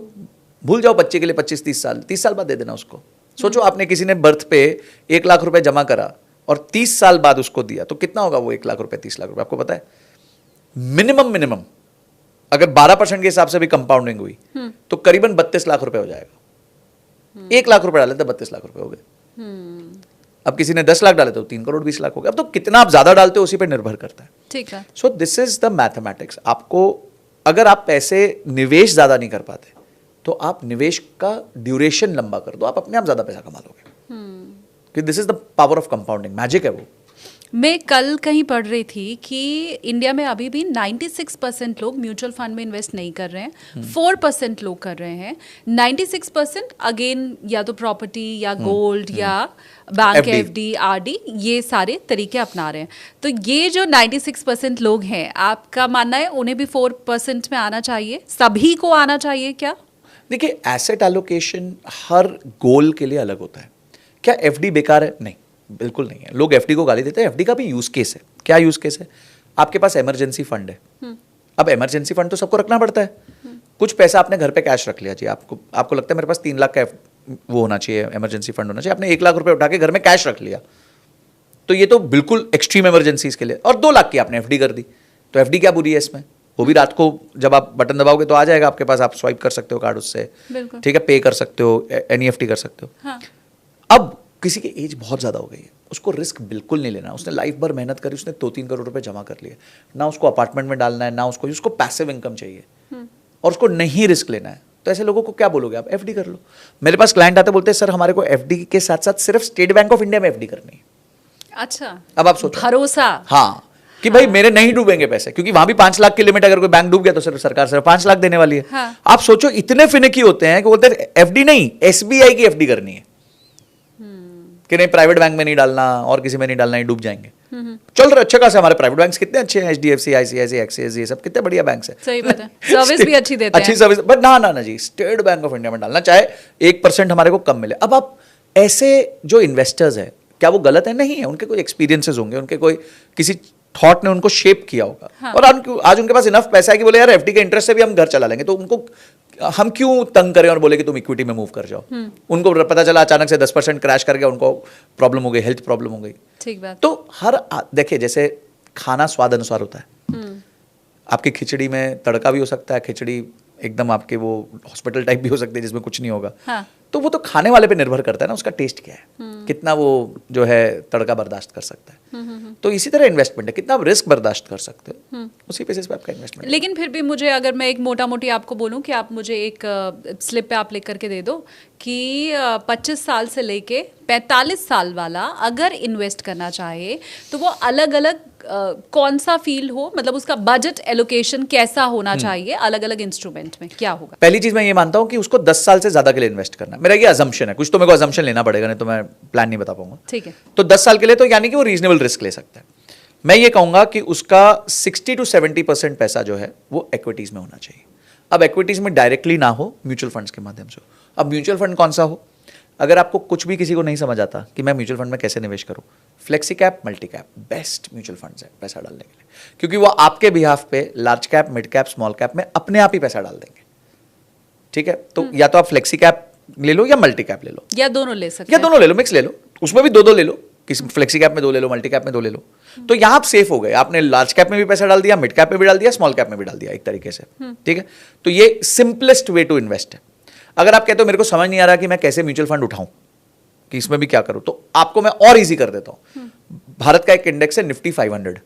B: भूल जाओ बच्चे के लिए 25-30 साल, 30 साल बाद दे देना उसको। सोचो आपने किसी ने बर्थ पे 1 लाख रुपए जमा करा और 30 साल बाद उसको दिया, तो कितना होगा वो 1 लाख रुपए, 30 लाख रुपए? आपको पता है मिनिमम अगर 12% के हिसाब से भी कंपाउंडिंग हुई तो करीबन 32 लाख रुपए हो जाएगा। 1 लाख रुपए डाले तो 32 लाख रुपए हो गए। अब किसी ने 10 लाख डाले तो 3 करोड़ 20 लाख हो गए। अब तो कितना आप ज्यादा डालते हो उसी पे निर्भर करता है।
A: ठीक है।
B: So this is the mathematics. आपको अगर आप पैसे निवेश ज्यादा नहीं कर पाते तो आप निवेश का ड्यूरेशन लंबा कर दो, आप अपने आप ज्यादा पैसा कमा लोगे। This is the power of compounding, magic है वो।
A: मैं कल कहीं पढ़ रही थी कि इंडिया में अभी भी 96% लोग म्यूचुअल फंड में इन्वेस्ट नहीं कर रहे हैं, 4% लोग कर रहे हैं। 96% अगेन या तो प्रॉपर्टी या गोल्ड या बैंक एफडी, आरडी, ये सारे तरीके अपना रहे हैं। तो ये जो 96% लोग हैं, आपका मानना है उन्हें भी 4% में आना चाहिए? सभी को आना चाहिए क्या?
B: देखिए, एसेट एलोकेशन हर गोल के लिए अलग होता है। क्या एफडी बेकार है? नहीं, बिल्कुल नहीं है। लोग एफडी को गाली देते हैं, एफडी का भी यूज केस है। क्या यूज केस है? आपके पास इमरजेंसी फंड है। अब इमरजेंसी फंड तो सबको रखना पड़ता है। कुछ पैसा आपने घर पे कैश रख लिया जी, आपको लगता है मेरे पास 3 लाख का वो होना चाहिए, इमरजेंसी फंड होना चाहिए, आपने 1 लाख रुपए उठा के घर में कैश रख लिया, तो ये तो बिल्कुल एक्सट्रीम इमरजेंसीज के लिए। और 2 लाख की आपने एफडी कर दी, तो एफडी क्या बुरी है इसमें? वो भी रात को जब आप बटन दबाओगे तो आ जाएगा आपके पास, आप स्वाइप कर सकते हो कार्ड उससे, ठीक है, पे कर सकते हो, एनईएफटी कर सकते हो।
A: हाँ।
B: अब किसी की एज बहुत ज़्यादा हो गई है, उसको रिस्क बिल्कुल नहीं लेना। उसने लाइफ भर मेहनत करी, उसने 2-3 करोड़ रुपए जमा कर लिए, ना उसको अपार्टमेंट में डालना है, ना उसको पैसिव इनकम चाहिए, और उसको नहीं रिस्क लेना है। तो ऐसे लोगों को क्या बोलोगे आप? एफडी कर लो। मेरे पास क्लाइंट आते बोलते हैं सर हमारे को एफडी के साथ साथ सिर्फ स्टेट बैंक ऑफ इंडिया में एफडी करनी है।
A: अच्छा,
B: अब आप सोचो,
A: भरोसा।
B: हाँ, कि भाई मेरे नहीं डूबेंगे पैसे, क्योंकि वहां भी 5 लाख की लिमिट, अगर कोई बैंक डूब गया तो सिर्फ सरकार सिर्फ 5 लाख देने वाली है।
A: हाँ।
B: आप सोचो, इतने फिनिकी होते हैं कि बोलते हैं एफडी नहीं, एसबीआई की एफडी करनी है, कि नहीं प्राइवेट बैंक में नहीं डालना और किसी में नहीं डालना, ही डूब जाएंगे। चल रहे अच्छे खासे हमारे प्राइवेट बैंक्स कितने अच्छे हैं, एचडीएफसी, आईसीआईसीआई, एक्सिस, ये सब कितने बढ़िया बैंक्स हैं।
A: सही बात है, सर्विस भी अच्छी देते हैं।
B: अच्छी सर्विस, बट ना जी, स्टेट बैंक ऑफ इंडिया में डालना, चाहे 1% हमारे को कम मिले। अब आप ऐसे जो इन्वेस्टर्स हैं, क्या वो गलत है? नहीं है, उनके कोई एक्सपीरियंसेस होंगे, उनके कोई किसी थॉट ने उनको शेप किया होगा। हाँ। और आज उनके पास इनफ पैसा है कि बोले यार एफडी के इंटरेस्ट से भी हम घर चला लेंगे, तो उनको हम क्यों तंग करें और बोले कि तुम इक्विटी में मूव कर जाओ। उनको पता चला अचानक से 10% क्रैश कर गया, उनको प्रॉब्लम हो गई, हेल्थ प्रॉब्लम हो गई।
A: ठीक बात।
B: तो देखिए, जैसे खाना स्वाद अनुसार होता है। आपकी खिचड़ी में तड़का भी हो सकता है, खिचड़ी एकदम आपके वो हॉस्पिटल टाइप भी हो सकती है जिसमें कुछ नहीं होगा।
A: हाँ।
B: तो वो तो खाने वाले पे निर्भर करता है ना, उसका टेस्ट क्या है, कितना वो जो है तड़का बर्दाश्त कर सकता है। तो इसी तरह इन्वेस्टमेंट है, कितना आप रिस्क बर्दाश्त कर सकते हो, उसी बेसिस पे आपका इन्वेस्टमेंट।
A: लेकिन फिर भी मुझे, अगर मैं एक मोटा मोटी आपको बोलूं कि आप मुझे एक स्लिप पे आप लिख करके दे दो कि 25 साल से लेके 45 साल वाला अगर इन्वेस्ट करना चाहे तो वो अलग अलग कौन सा फील्ड हो, मतलब उसका बजट एलोकेशन कैसा होना चाहिए अलग अलग इंस्ट्रूमेंट में, क्या होगा?
B: पहली चीज मैं ये मानता हूं कि उसको 10 साल से ज्यादा के लिए इन्वेस्ट करना है। मेरा ये अजम्पशन है, कुछ तो मेरे को अजम्पशन लेना पड़ेगा, नहीं तो मैं प्लान नहीं बता पाऊंगा।
A: ठीक है।
B: तो 10 साल के लिए तो यानी कि वो रीजनेबल रिस्क ले सकता है। मैं ये कहूंगा कि उसका 60 to 70% पैसा जो है वो इक्विटीज में होना चाहिए। अब इक्विटीज में डायरेक्टली ना हो, म्यूचुअल फंड्स के माध्यम से हो। अब म्यूचुअल फंड कौन सा हो? अगर आपको कुछ भी किसी को नहीं समझ आता कि मैं म्यूचुअल फंड में कैसे निवेश करूं, flexi cap, multi cap best mutual funds है पैसा डालने के लिए, क्योंकि वो आपके बिहाफ पे large cap, mid cap, small cap में अपने आप ही पैसा डाल देंगे। ठीक है, तो या तो आप फ्लेक्सी कैप ले लो या मल्टी कैप ले लो,
A: या दोनों ले सकते
B: या दोनों ले लो, मिक्स ले लो, उसमें भी दो ले लो, किसी फ्लेक्सी कैप में 2 ले लो, मल्टी कैप में 2 ले लो। तो यहां आप सेफ हो गए, आपने लार्ज कैप में भी पैसा डाल दिया, मिड कैप में भी डाल दिया, स्मॉल कैप में भी डाल दिया एक तरीके से। ठीक है, तो ये सिंपलेस्ट वे टू इन्वेस्ट है। अगर आप कहते हो मेरे को समझ नहीं आ रहा कि मैं कैसे म्यूचुअल फंड उठाऊं, कि इसमें भी क्या करूं, तो आपको मैं और इजी कर देता हूं। भारत का एक इंडेक्स है निफ्टी 500,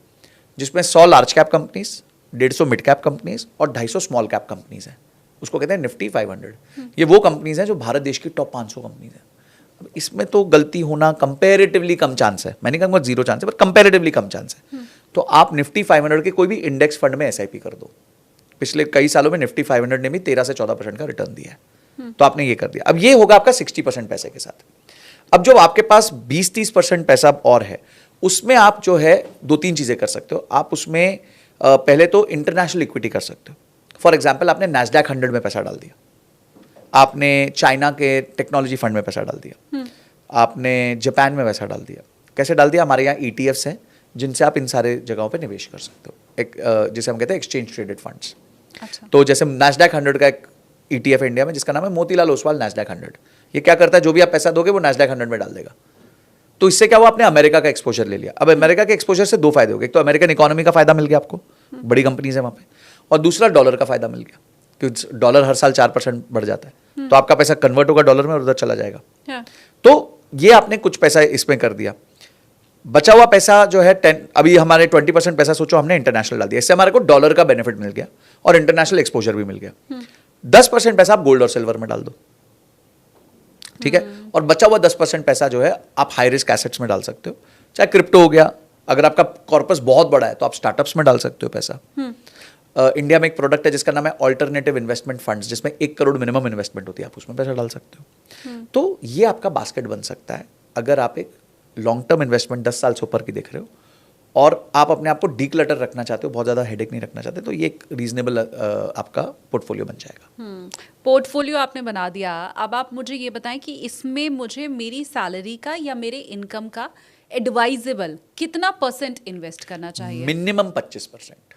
B: जिसमें 100 large cap companies, 150 mid cap companies और 250 स्मॉल कैप कंपनीज हैं। उसको कहते हैं निफ्टी 500। ये वो कंपनीज हैं जो भारत देश की टॉप 500 कंपनीज हैं। अब इसमें तो गलती होना कंपैरेटिवली कम चांस है, मैं नहीं कहूंगा 0 चांस है, पर कंपैरेटिवली कम चांस है। तो आप निफ्टी 500 के कोई भी इंडेक्स फंड में एसआईपी कर दो। पिछले कई सालों में निफ्टी 500 ने भी 13 से 14% का रिटर्न दिया है, तो आपने ये कर दिया। अब ये होगा आपका 60% पैसे के साथ। अब जो आपके पास 20-30% पैसा और है, उसमें आप जो है 2-3 चीजें कर सकते हो। आप उसमें पहले तो इंटरनेशनल इक्विटी कर सकते हो। फॉर एग्जाम्पल, आपने नैस्डैक 100 में पैसा डाल दिया, आपने चाइना के टेक्नोलॉजी फंड में पैसा डाल दिया, आपने जापान में पैसा डाल दिया। कैसे डाल दिया? हमारे यहाँ ETFs हैं जिनसे आप इन सारे जगहों पे निवेश कर सकते हो, एक जिसे हम कहते हैं एक्सचेंज ट्रेडेड फंड्स।
A: अच्छा।
B: तो जैसे नैस्डैक 100 का एक ETF है इंडिया में जिसका नाम है मोतीलाल ओसवाल नैस्डैक 100। ये क्या करता है? जो भी आप पैसा दोगे वो नैस्डैक 100 में डाल देगा। तो इससे क्या हुआ? आपने अमेरिका का एक्सपोजर ले लिया। अब अमेरिका के एक्सपोजर से 2 फायदे हो गए। एक तो अमेरिकन इकोनॉमी का फायदा मिल गया आपको, बड़ी कंपनीज है वहां पे, और दूसरा डॉलर का फायदा मिल गया, क्योंकि डॉलर हर साल 4% बढ़ जाता है, तो आपका पैसा कन्वर्ट होगा डॉलर में और उधर चला जाएगा। तो ये आपने कुछ पैसा इसमें कर दिया। बचा हुआ पैसा जो है 10, अभी हमारे 20% पैसा सोचो हमने इंटरनेशनल डाल दिया, इससे हमारे को डॉलर का बेनिफिट मिल गया और इंटरनेशनल एक्सपोजर भी मिल गया। 10% पैसा आप गोल्ड और सिल्वर में डाल दो, ठीक है, और बचा हुआ 10% पैसा जो है आप हाई रिस्क एसेट्स में डाल सकते हो, चाहे क्रिप्टो हो गया, अगर आपका कॉर्पस बहुत बड़ा है तो आप स्टार्टअप्स में डाल सकते हो पैसा। इंडिया में एक प्रोडक्ट है जिसका नाम है ऑल्टरनेटिव इन्वेस्टमेंट फंड्स, जिसमें 1 करोड़ मिनिमम इन्वेस्टमेंट होती है, आप उसमें पैसा डाल सकते हो। तो ये आपका बास्केट बन सकता है अगर आप एक लॉन्ग टर्म इन्वेस्टमेंट 10 साल से ऊपर की देख रहे हो, और आप अपने आप को डीक्लटर रखना चाहते हो, बहुत ज़्यादा हेडेक नहीं रखना चाहते, तो ये एक रीजनेबल आपका पोर्टफोलियो बन जाएगा।
A: पोर्टफोलियो आपने बना दिया, अब आप मुझे ये बताएं कि इसमें मुझे मेरी सैलरी का या मेरे इनकम का एडवाइजेबल कितना % इन्वेस्ट करना चाहिए?
B: मिनिमम 25%।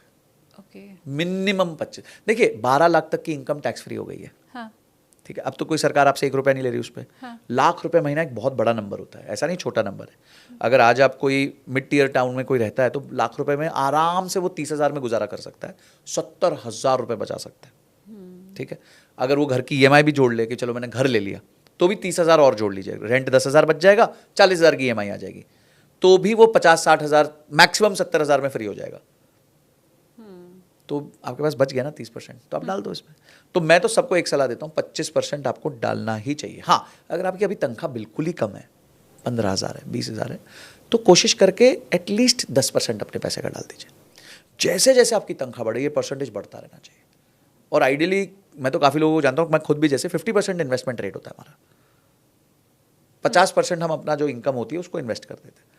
A: ओके।
B: मिनिमम 25। देखिए 12 लाख तक की इनकम टैक्स फ्री हो गई है।
A: हाँ।
B: ठीक है, अब तो कोई सरकार आपसे 1 रुपया नहीं ले रही उस पर।
A: हाँ।
B: लाख रुपए महीना एक बहुत बड़ा नंबर होता है, ऐसा नहीं छोटा नंबर है। अगर आज आप कोई मिड टीयर टाउन में कोई रहता है तो लाख रुपए में आराम से वो 30,000 में गुजारा कर सकता है, 70,000 रुपए बचा सकता है। ठीक है, अगर वो घर की EMI भी जोड़ ले कि चलो मैंने घर ले लिया तो भी 30,000 और जोड़ लीजिए, रेंट 10,000 बच जाएगा, 40,000 की EMI आ जाएगी, तो भी वो 50-60 हज़ार, मैक्सिमम 70,000 में फ्री हो जाएगा। तो आपके पास बच गया ना 30%, तो आप डाल दो इसमें। तो मैं तो सबको एक सलाह देता हूँ, 25% आपको डालना ही चाहिए। हाँ, अगर आपकी अभी तनख्वाह बिल्कुल ही कम है, 15,000 है, 20,000 है, तो कोशिश करके एटलीस्ट 10% अपने पैसे का डाल दीजिए। जैसे जैसे आपकी तनख्वाह बढ़े ये परसेंटेज बढ़ता रहना चाहिए। और आइडियली मैं तो काफ़ी लोगों को जानता हूँ, मैं खुद भी, जैसे 50% इन्वेस्टमेंट रेट होता है हमारा, 50% हम अपना जो इनकम होती है उसको इन्वेस्ट कर देते हैं,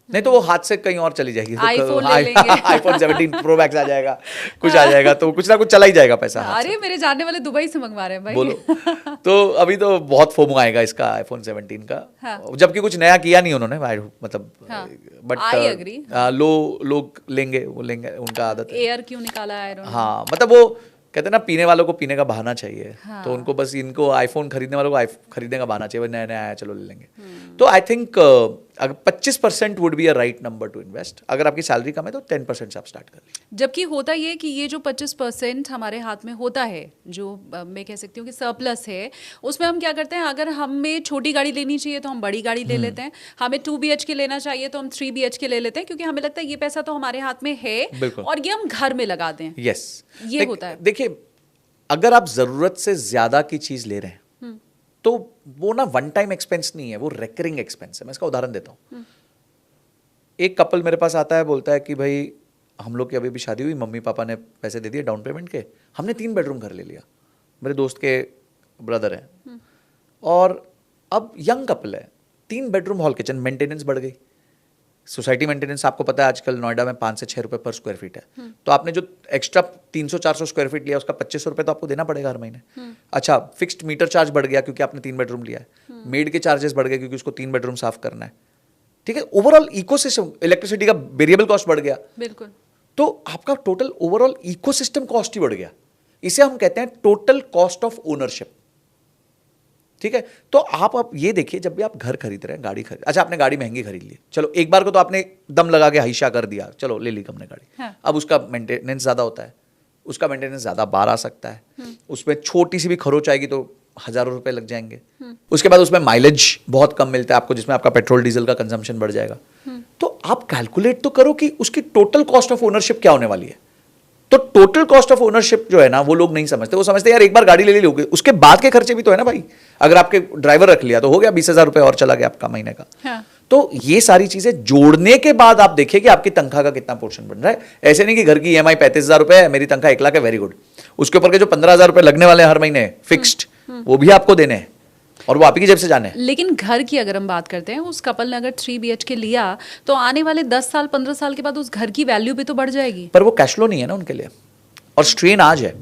B: नहीं तो वो हाथ से कहीं और चली जाएगी।
A: आईफोन ले लेंगे।
B: आईफोन 17 प्रो मैक्स आ जाएगा, कुछ आ जाएगा, तो कुछ ना कुछ चला ही जाएगा पैसा।
A: अरे मेरे जानने वाले दुबई से मंगवा रहे हैं भाई।
B: बोलो। तो अभी तो बहुत फोमो आएगा इसका आईफोन 17 का।
A: हाँ।
B: जबकि कुछ नया किया नहीं उन्होंने, मतलब
A: हाँ।
B: But
A: I agree।
B: लोग लेंगे, वो लेंगे, उनका आदत है।
A: एयर क्यों निकाला है इन्होंने?
B: हाँ, मतलब वो कहते हैं ना, पीने वालों को पीने का बहाना चाहिए।
A: हाँ।
B: तो उनको बस, इनको आईफोन खरीदने वालों को खरीदने का बहाना चाहिए, नया नया आया चलो ले लेंगे। तो आई थिंक अगर 25% would be a right number two invest. अगर आपकी सैलरी कम है तो 10% से आप स्टार्ट कर लीजिए।
A: जबकि होता ये कि ये जो 25% हमारे हाथ में होता है, जो मैं कह सकती हूँ कि सरप्लस है, उसमें हम क्या करते हैं, अगर हमें छोटी गाड़ी लेनी चाहिए तो हम बड़ी गाड़ी ले लेते हैं, हमें 2 BHK लेना चाहिए तो हम 3 BHK ले लेते हैं, क्योंकि हमें लगता है ये पैसा तो हमारे हाथ में है और ये हम घर में लगा दें।
B: यस,
A: ये होता है।
B: देखिए, अगर आप जरूरत से ज्यादा की चीज ले रहे हैं तो वो ना वन टाइम एक्सपेंस नहीं है, वो रेकरिंग एक्सपेंस है। मैं इसका उदाहरण देता हूँ। एक कपल मेरे पास आता है, बोलता है कि भाई हम लोग की अभी भी शादी हुई, मम्मी पापा ने पैसे दे दिए डाउन पेमेंट के, हमने 3 बेडरूम घर ले लिया, मेरे दोस्त के ब्रदर हैं, और अब यंग कपल है, 3 बेडरूम हॉल किचन, मेंटेनेंस बढ़ गई। सोसाइटी मेंटेनेंस आपको पता है आजकल नोएडा में 5 से 6 रुपए पर स्क्वायर फीट है। तो आपने जो एक्स्ट्रा 300-400 स्क्वायर फीट लिया, उसका 2500 रुपए तो आपको देना पड़ेगा हर महीने। अच्छा, फिक्स्ड मीटर चार्ज बढ़ गया क्योंकि आपने 3 बेडरूम लिया है, मेड के चार्जेस बढ़ गए क्योंकि उसको 3 बेडरूम साफ करना है। ठीक है, ओवरऑल इकोसिस्टम, इलेक्ट्रिसिटी का वेरिएबल कॉस्ट बढ़ गया,
A: बिल्कुल।
B: तो आपका टोटल ओवरऑल इकोसिस्टम कॉस्ट ही बढ़ गया। इसे हम कहते हैं टोटल कॉस्ट ऑफ ओनरशिप। ठीक है, तो आप ये देखिए, जब भी आप घर खरीद रहे हैं, गाड़ी खरीद, अच्छा आपने गाड़ी महंगी खरीद ली, चलो एक बार को तो आपने दम लगा के हाइशा कर दिया, चलो ले ली हमने गाड़ी।
A: हाँ।
B: अब उसका मेंटेनेंस ज्यादा होता है, उसका मेंटेनेंस ज्यादा बार आ सकता है, उसमें छोटी सी भी खरोच आएगी तो हजारों रुपए लग जाएंगे। उसके बाद उसमें माइलेज बहुत कम मिलता है आपको, जिसमें आपका पेट्रोल डीजल का कंजम्पशन बढ़ जाएगा। तो आप कैलकुलेट तो करो कि उसकी टोटल कॉस्ट ऑफ ओनरशिप क्या होने वाली है। तो टोटल कॉस्ट ऑफ ओनरशिप जो है ना, वो लोग नहीं समझते। वो समझते यार एक बार गाड़ी ले ली, उसके बाद के खर्चे भी तो है ना भाई। अगर आपके ड्राइवर रख लिया तो हो गया 20,000 रुपए और चला गया आपका महीने का।
A: हाँ।
B: तो ये सारी चीजें जोड़ने के बाद आप देखिए कि आपकी तनख्वाह का कितना पोर्शन बन रहा है। ऐसे नहीं कि घर की EMI 35,000 रुपए है, मेरी तनख्वाह 1 लाख है, वेरी गुड, उसके ऊपर के जो 15,000 रुपए लगने वाले हैं हर महीने फिक्स्ड, वो भी आपको देने हैं और वो आप ही की जेब से जाने हैं।
A: लेकिन घर की अगर हम बात करते हैं, उस कपल ने अगर 3 BHK लिया तो आने वाले 10 साल 15 साल के बाद उस घर की वैल्यू भी तो बढ़ जाएगी।
B: पर वो कैश फ्लो नहीं है ना उनके लिए, और स्ट्रेन आज है।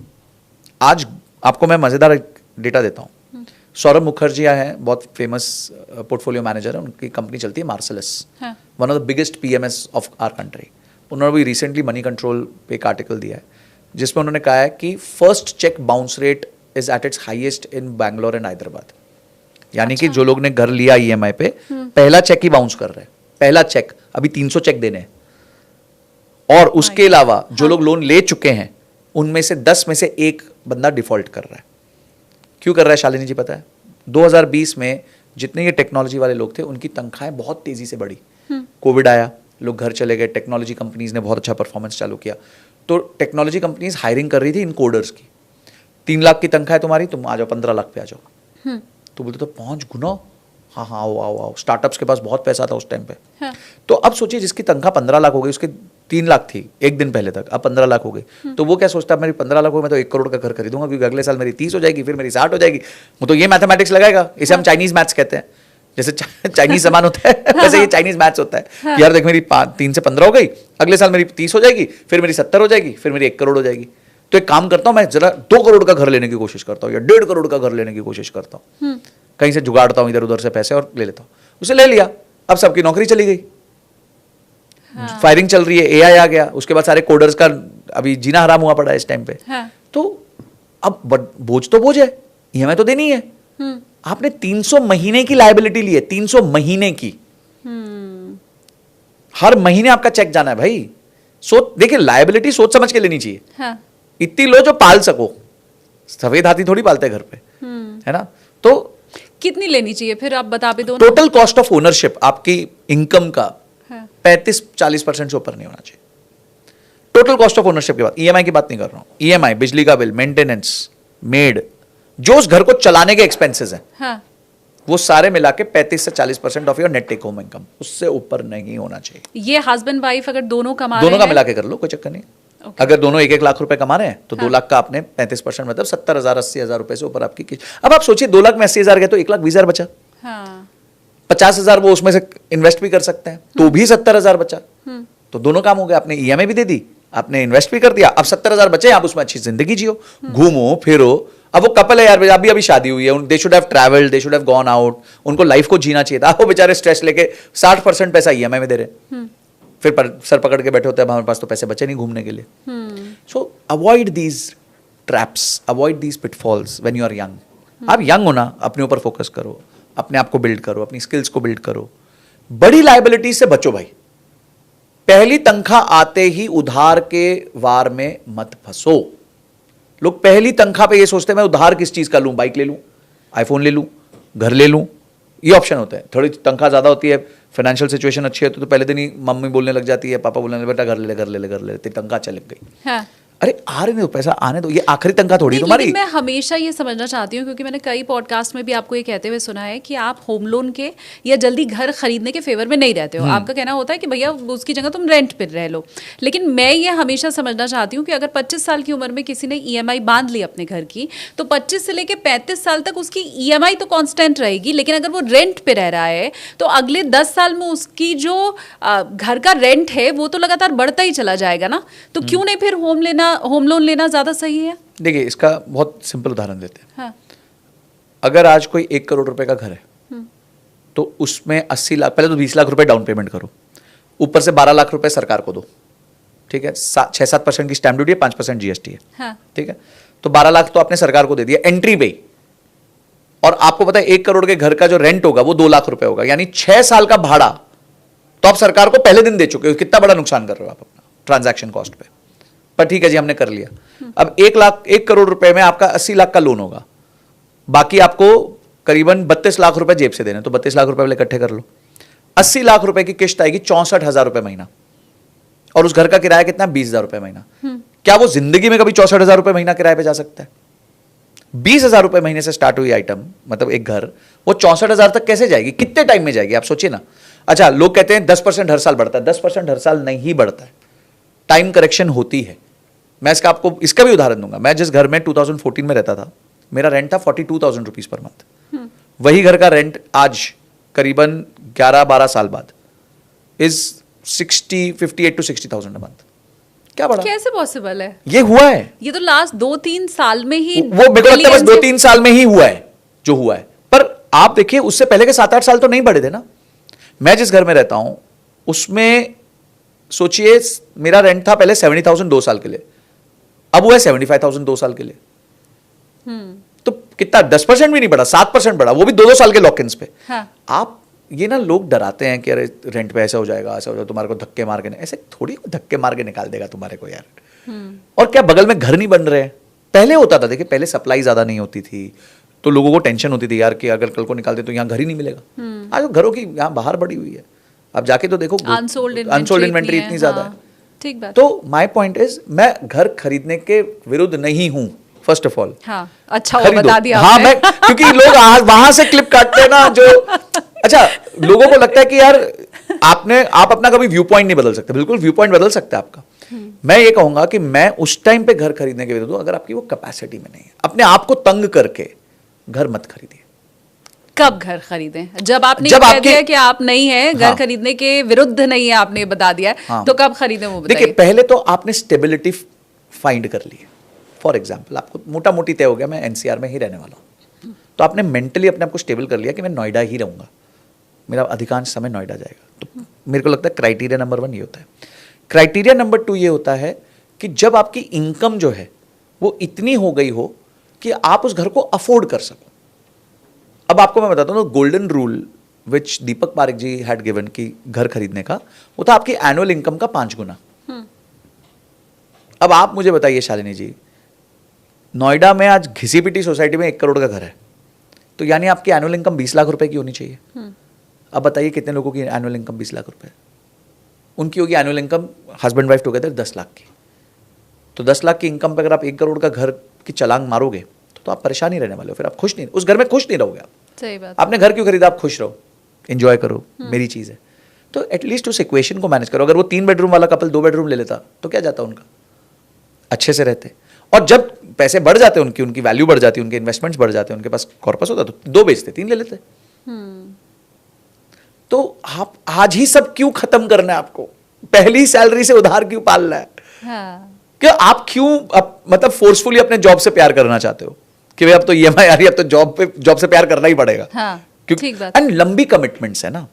B: आज आपको मैं मजेदार डेटा देता हूं। सौरभ मुखर्जी हैं, बहुत फेमस पोर्टफोलियो मैनेजर है, उनकी कंपनी चलती है Marcellus, one of the biggest PMS of our country. उन्होंने भी रिसेंटली मनी कंट्रोल पे एक आर्टिकल दिया है जिसमें उन्होंने कहा है कि first cheque bounce rate is at its highest in Bangalore and Hyderabad. यानी कि जो लोग ने घर लिया EMI पे, पहला चेक ही बाउंस कर रहे हैं, पहला चेक। अभी 300 चेक देने हैं, और उसके अलावा जो लोग लोन ले चुके हैं उनमें से 10 में से 1 बंदा डिफॉल्ट कर रहा है। क्यों कर रहा है शालिनी जी पता है? 2020 में जितने ये टेक्नोलॉजी वाले लोग थे उनकी तनख्वाहें बहुत तेजी से बढ़ी। कोविड आया, लोग घर चले गए, टेक्नोलॉजी कंपनीज ने बहुत अच्छा परफॉर्मेंस चालू किया, तो टेक्नोलॉजी कंपनीज हायरिंग कर रही थी इन कोडर्स की। 3 लाख की तनख्वाह है तुम्हारी, तुम आ जाओ 15 लाख पे आ जाओ। तो बोलते तो 5 गुना, हाँ हाँ आओ आओ आओ। स्टार्टअप्स के पास बहुत पैसा था उस टाइम पे। हाँ। तो अब सोचिए जिसकी तनख्वाह 15 लाख हो गई, उसके 3 लाख थी एक दिन पहले तक, अब 15 लाख हो गई। तो वो क्या सोचता है, मेरी 15 लाख हो, मैं तो 1 करोड़ का घर खरीदूंगा क्योंकि अगले साल मेरी 30 हो जाएगी, फिर मेरी 60 हो जाएगी। वो तो ये मैथमेटिक्स लगाएगा, इसे हम चाइनीज मैथ्स कहते हैं। जैसे चाइनीज सामान होता है वैसे ये चाइनीज मैथ्स होता है। यार देख मेरी 3 से 15 हो गई, अगले साल मेरी 30 हो जाएगी, फिर मेरी 70 हो जाएगी, फिर मेरी 1 करोड़ हो जाएगी। तो एक काम करता हूं, मैं जरा 2 करोड़ का घर लेने की कोशिश करता हूँ या 1.5 करोड़ का घर लेने की कोशिश करता हूँ, कहीं से जुगाड़ता हूँ इधर उधर से पैसे और ले लेता हूँ। उसे ले लिया, अब सबकी नौकरी चली गई, फायरिंग चल रही है, एआई आ गया, उसके बाद सारे कोडर्स का अभी जीना हराम हुआ पड़ा है इस टाइम पे। तो अब बोझ तो बोझ है, ईएमआई तो देनी है। आपने 300 महीने की लायबिलिटी ली है, 300 महीने की, हर महीने आपका चेक जाना है भाई। देखिए लायबिलिटी सोच समझ के लेनी चाहिए। हाँ। इतनी लो जो पाल सको, सफेद हाथी थोड़ी पालते घर पे, है ना। तो
A: कितनी लेनी चाहिए फिर आप बता भी दो।
B: टोटल कॉस्ट ऑफ ओनरशिप आपकी इनकम का 35-40% से ऊपर नहीं होना चाहिए। टोटल कॉस्ट ऑफ ओनरशिप की बात, ईएमआई की बात नहीं कर रहा हूं। ईएमआई, बिजली का बिल, मेंटेनेंस, मेड, जो उस घर को चलाने के एक्सपेंसेस हैं, हाँ। वो सारे मिला के 35 से 40% of your net take home income, उससे ऊपर नहीं होना चाहिए।
A: ये हस्बैंड वाइफ अगर दोनों कमा
B: दोनों का मिला के कर लो, कोई चक्कर नहीं। Okay. अगर दोनों 1-1 लाख रुपए कमा रहे हैं तो 2 लाख का आपने 35% मतलब 70,000 80,000 रुपए से ऊपर आपकी। अब आप सोचिए 2 लाख में 80,000 गए तो 1,20,000 बचा। हाँ। 50,000 वो उसमें से इन्वेस्ट भी कर सकते हैं, तो भी 70,000 बचा। तो दोनों काम हो गए, आपने ईएमआई भी दे दी, आपने इन्वेस्ट भी कर दिया, अब 70,000 बचे, आप उसमें अच्छी जिंदगी जियो, घूमो फिरो। अब वो कपल है यार, अभी शादी हुई है, they should have travelled, they should have gone out, उनको लाइफ को जीना चाहिए था, वो बेचारे स्ट्रेस लेके 60% पैसा ईएमआई में दे रहे, फिर सर पकड़ के बैठे होते हैं, हमारे पास तो पैसे बचे नहीं घूमने के लिए। So avoid these traps, avoid these pitfalls when you are young. आप यंग हो ना, अपने ऊपर फोकस करो, अपने आप को बिल्ड करो, अपनी स्किल्स को बिल्ड करो, बड़ी लायबिलिटी से बचो भाई। पहली तनख्वाह आते ही उधार के वार में मत फंसो। लोग पहली तनख्वाह पे ये सोचते हैं मैं उधार किस चीज का लूं, बाइक ले लूं, आईफोन ले लूं, घर ले लूं, ये ऑप्शन होते हैं। थोड़ी तनख्वाह ज्यादा होती है, फाइनेंशियल सिचुएशन अच्छी है तो पहले दिन ही मम्मी बोलने लग जाती है, पापा बोलने लग, बेटा घर ले ले, घर ले ले, घर ले ले, तेरी तनख्वाह चल गई। हाँ। अरे आ रहे नहीं पैसा, आने दो, ये आखिरी तनख्वाह थोड़ी तुम्हारी।
A: मैं हमेशा ये समझना चाहती हूँ, क्योंकि मैंने कई पॉडकास्ट में भी आपको ये कहते हुए सुना है कि आप होम लोन के या जल्दी घर खरीदने के फेवर में नहीं रहते हो। आपका कहना होता है कि भैया उसकी जगह तुम रेंट पर रह लो। लेकिन मैं ये हमेशा समझना चाहती हूँ कि अगर 25 साल की उम्र में किसी ने ईएमआई बांध ली अपने घर की, तो 25 से लेकर 35 साल तक उसकी ईएमआई तो कांस्टेंट रहेगी, लेकिन अगर वो रेंट पे रह रहा है तो अगले 10 साल में उसकी जो घर का रेंट है वो तो लगातार बढ़ता ही चला जाएगा ना। तो क्यों नहीं फिर होम लोन लेना ज्यादा सही है?
B: देखिए इसका बहुत सिंपल उदाहरण देते हैं। हाँ। अगर आज कोई 1 करोड़ रुपए का घर है तो उसमें 80 लाख, पहले तो 20 लाख रुपए डाउन पेमेंट करो, ऊपर से 12 लाख रुपए सरकार को दो, ठीक है, 6-7% की स्टैम्प ड्यूटी है, 5% जीएसटी है। हाँ। ठीक है, तो 12 लाख तो आपने सरकार को दे दिया एंट्री पे, और आपको पता है 1 करोड़ के घर का जो रेंट होगा वो 2 लाख रुपए होगा, यानी 6 साल का भाड़ा तो आप सरकार को पहले दिन दे चुके हो। कितना बड़ा नुकसान कर रहे हो आप अपना ट्रांजैक्शन कॉस्ट पे। पर ठीक है जी, हमने कर लिया। अब 1 करोड़ रुपए में आपका 80 लाख का लोन होगा, बाकी आपको करीबन 32 लाख रुपए जेब से देने, तो 32 लाख रुपए पहले इकट्ठे कर लो। 80 लाख रुपए की किश्त आएगी 64,000 रुपए महीना, और उस घर का किराया कितना, 20,000 रुपए महीना। क्या वो जिंदगी में कभी 64,000 रुपए महीना किराए पे जा सकता है? 20,000 रुपए महीने से स्टार्ट हुई आइटम, मतलब एक घर, वो 64,000 तक कैसे जाएगी? कितने टाइम में जाएगी आप सोचिए ना। अच्छा, लोग कहते हैं 10% हर साल बढ़ता है, 10% हर साल नहीं बढ़ता है, टाइम करेक्शन होती है। मैं इसका भी उदाहरण दूंगा। मैं जिस घर में 2014 में रहता था, मेरा रेंट था 42,000 रुपीज पर मंथ। वही घर का रेंट आज करीबन 11-12 साल बाद इज 58 to 60,000 अ मंथ। क्या बड़ा,
A: कैसे पॉसिबल है?
B: ये हुआ है,
A: ये तो लास्ट 2-3 साल में ही,
B: वो मेरे को लगता है बस 2-3 साल में ही हुआ है जो हुआ है। पर आप देखिए उससे पहले के 7-8 साल तो नहीं बढ़े थे ना। मैं जिस घर में रहता हूं उसमें सोचिए मेरा रेंट था पहले 70,000 2 साल के लिए, अब हुआ है 75,000 2 साल के लिए। तो कितना, 10% भी नहीं बढ़ा, 7% बढ़ा, वो भी 2-2 साल के लॉक-इन्स पे। हाँ। आप ये ना, लोग डराते हैं कि अरे रेंट पे ऐसा हो जाएगा, ऐसा हो जाएगा, तुम्हारे को धक्के मार के, ऐसे थोड़ी धक्के मार के निकाल देगा तुम्हारे को यार। और क्या बगल में घर नहीं बन रहे? पहले होता था, देखिए पहले सप्लाई ज्यादा नहीं होती थी तो लोगों को टेंशन होती थी यार कि अगर कल को निकाल दे तो यहाँ घर ही नहीं मिलेगा। आज घरों की यहाँ बाहर बढ़ी हुई है, आप जाके तो देखो अनसोल्ड इन्वेंट्री इतनी ज्यादा है। ठीक बात। तो माय पॉइंट इज, मैं घर खरीदने के विरुद्ध नहीं हूं फर्स्ट ऑफ ऑल।
A: हाँ, अच्छा वो बता दिया
B: हाँ, मैं क्योंकि लोग वहां से क्लिप काटते हैं ना जो, अच्छा लोगों को लगता है कि यार आप अपना कभी व्यू पॉइंट नहीं बदल सकते। बिल्कुल व्यू पॉइंट बदल सकता है आपका। मैं ये कहूंगा कि मैं उस टाइम पे घर खरीदने के विरुद्ध हूं अगर आपकी वो कैपेसिटी में नहीं है। अपने आप को तंग करके घर मत खरीदिए,
A: कब घर खरीदें? जब आपने
B: जब
A: कह
B: आपके-
A: दिया कि आप नहीं है, घर
B: हाँ।
A: खरीदने के विरुद्ध नहीं है, आपने बता दिया है,
B: हाँ।
A: तो कब खरीदें वो
B: देखिए
A: बताइए।
B: पहले तो आपने स्टेबिलिटी फाइंड कर ली है। फॉर एग्जाम्पल आपको मोटा मोटी तय हो गया मैं एनसीआर में ही रहने वाला हूँ, तो आपने मेंटली अपने आप को स्टेबल कर लिया कि मैं नोएडा ही रहूँगा, मेरा अधिकांश समय नोएडा जाएगा। तो मेरे को लगता है क्राइटेरिया नंबर 1 ये होता है। क्राइटेरिया नंबर 2 ये होता है कि जब आपकी इनकम जो है वो इतनी हो गई हो कि आप उस घर को अफोर्ड कर सको। अब आपको मैं बताता हूँ golden rule which Deepak Parekh ji had given कि घर खरीदने का, वो था आपकी एनुअल इनकम का 5 गुना। अब आप मुझे बताइए शालिनी जी, नोएडा में आज घिसी पिटी सोसाइटी में 1 करोड़ का घर है, तो यानी आपकी एनुअल इनकम 20 लाख रुपए की होनी चाहिए। अब बताइए कितने लोगों की एनुअल इनकम 20 लाख रुपए? उनकी होगी annual income husband wife together 10 lakh की। तो 10 लाख की इनकम पे अगर आप 1 करोड़ का घर की छलांग मारोगे तो आप परेशान ही रहने वाले हो, फिर आप खुश नहीं, उस घर में खुश नहीं रहोगे आप।
A: सही बात।
B: आपने घर क्यों खरीदा? आप खुश रहो, एंजॉय करो, मेरी चीज़ है। तो एटलीस्ट उस इक्वेशन को मैनेज करो। अगर वो 3 बेडरूम वाला कपल 2 बेडरूम ले लेता तो क्या जाता उनका, अच्छे से रहते। और जब पैसे बढ़ जाते उनकी उनकी वैल्यू बढ़ जाती, उनके इन्वेस्टमेंट्स बढ़ जाते, उनके पास कॉर्पस होता तो 2 बेचते, 3 ले लेते। तो आप आज ही सब क्यों खत्म करना है आपको? पहली सैलरी से उधार क्यों पालना है?
A: हाँ।
B: कि आप क्यों मतलब फोर्सफुली अपने जॉब से प्यार करना चाहते हो कि भाई अब तो ईएमआई आ रही है, अब तो जॉब से प्यार करना ही पड़ेगा।
A: हाँ,
B: क्योंकि
A: ठीक बात।
B: एंड लंबी कमिटमेंट्स है ना,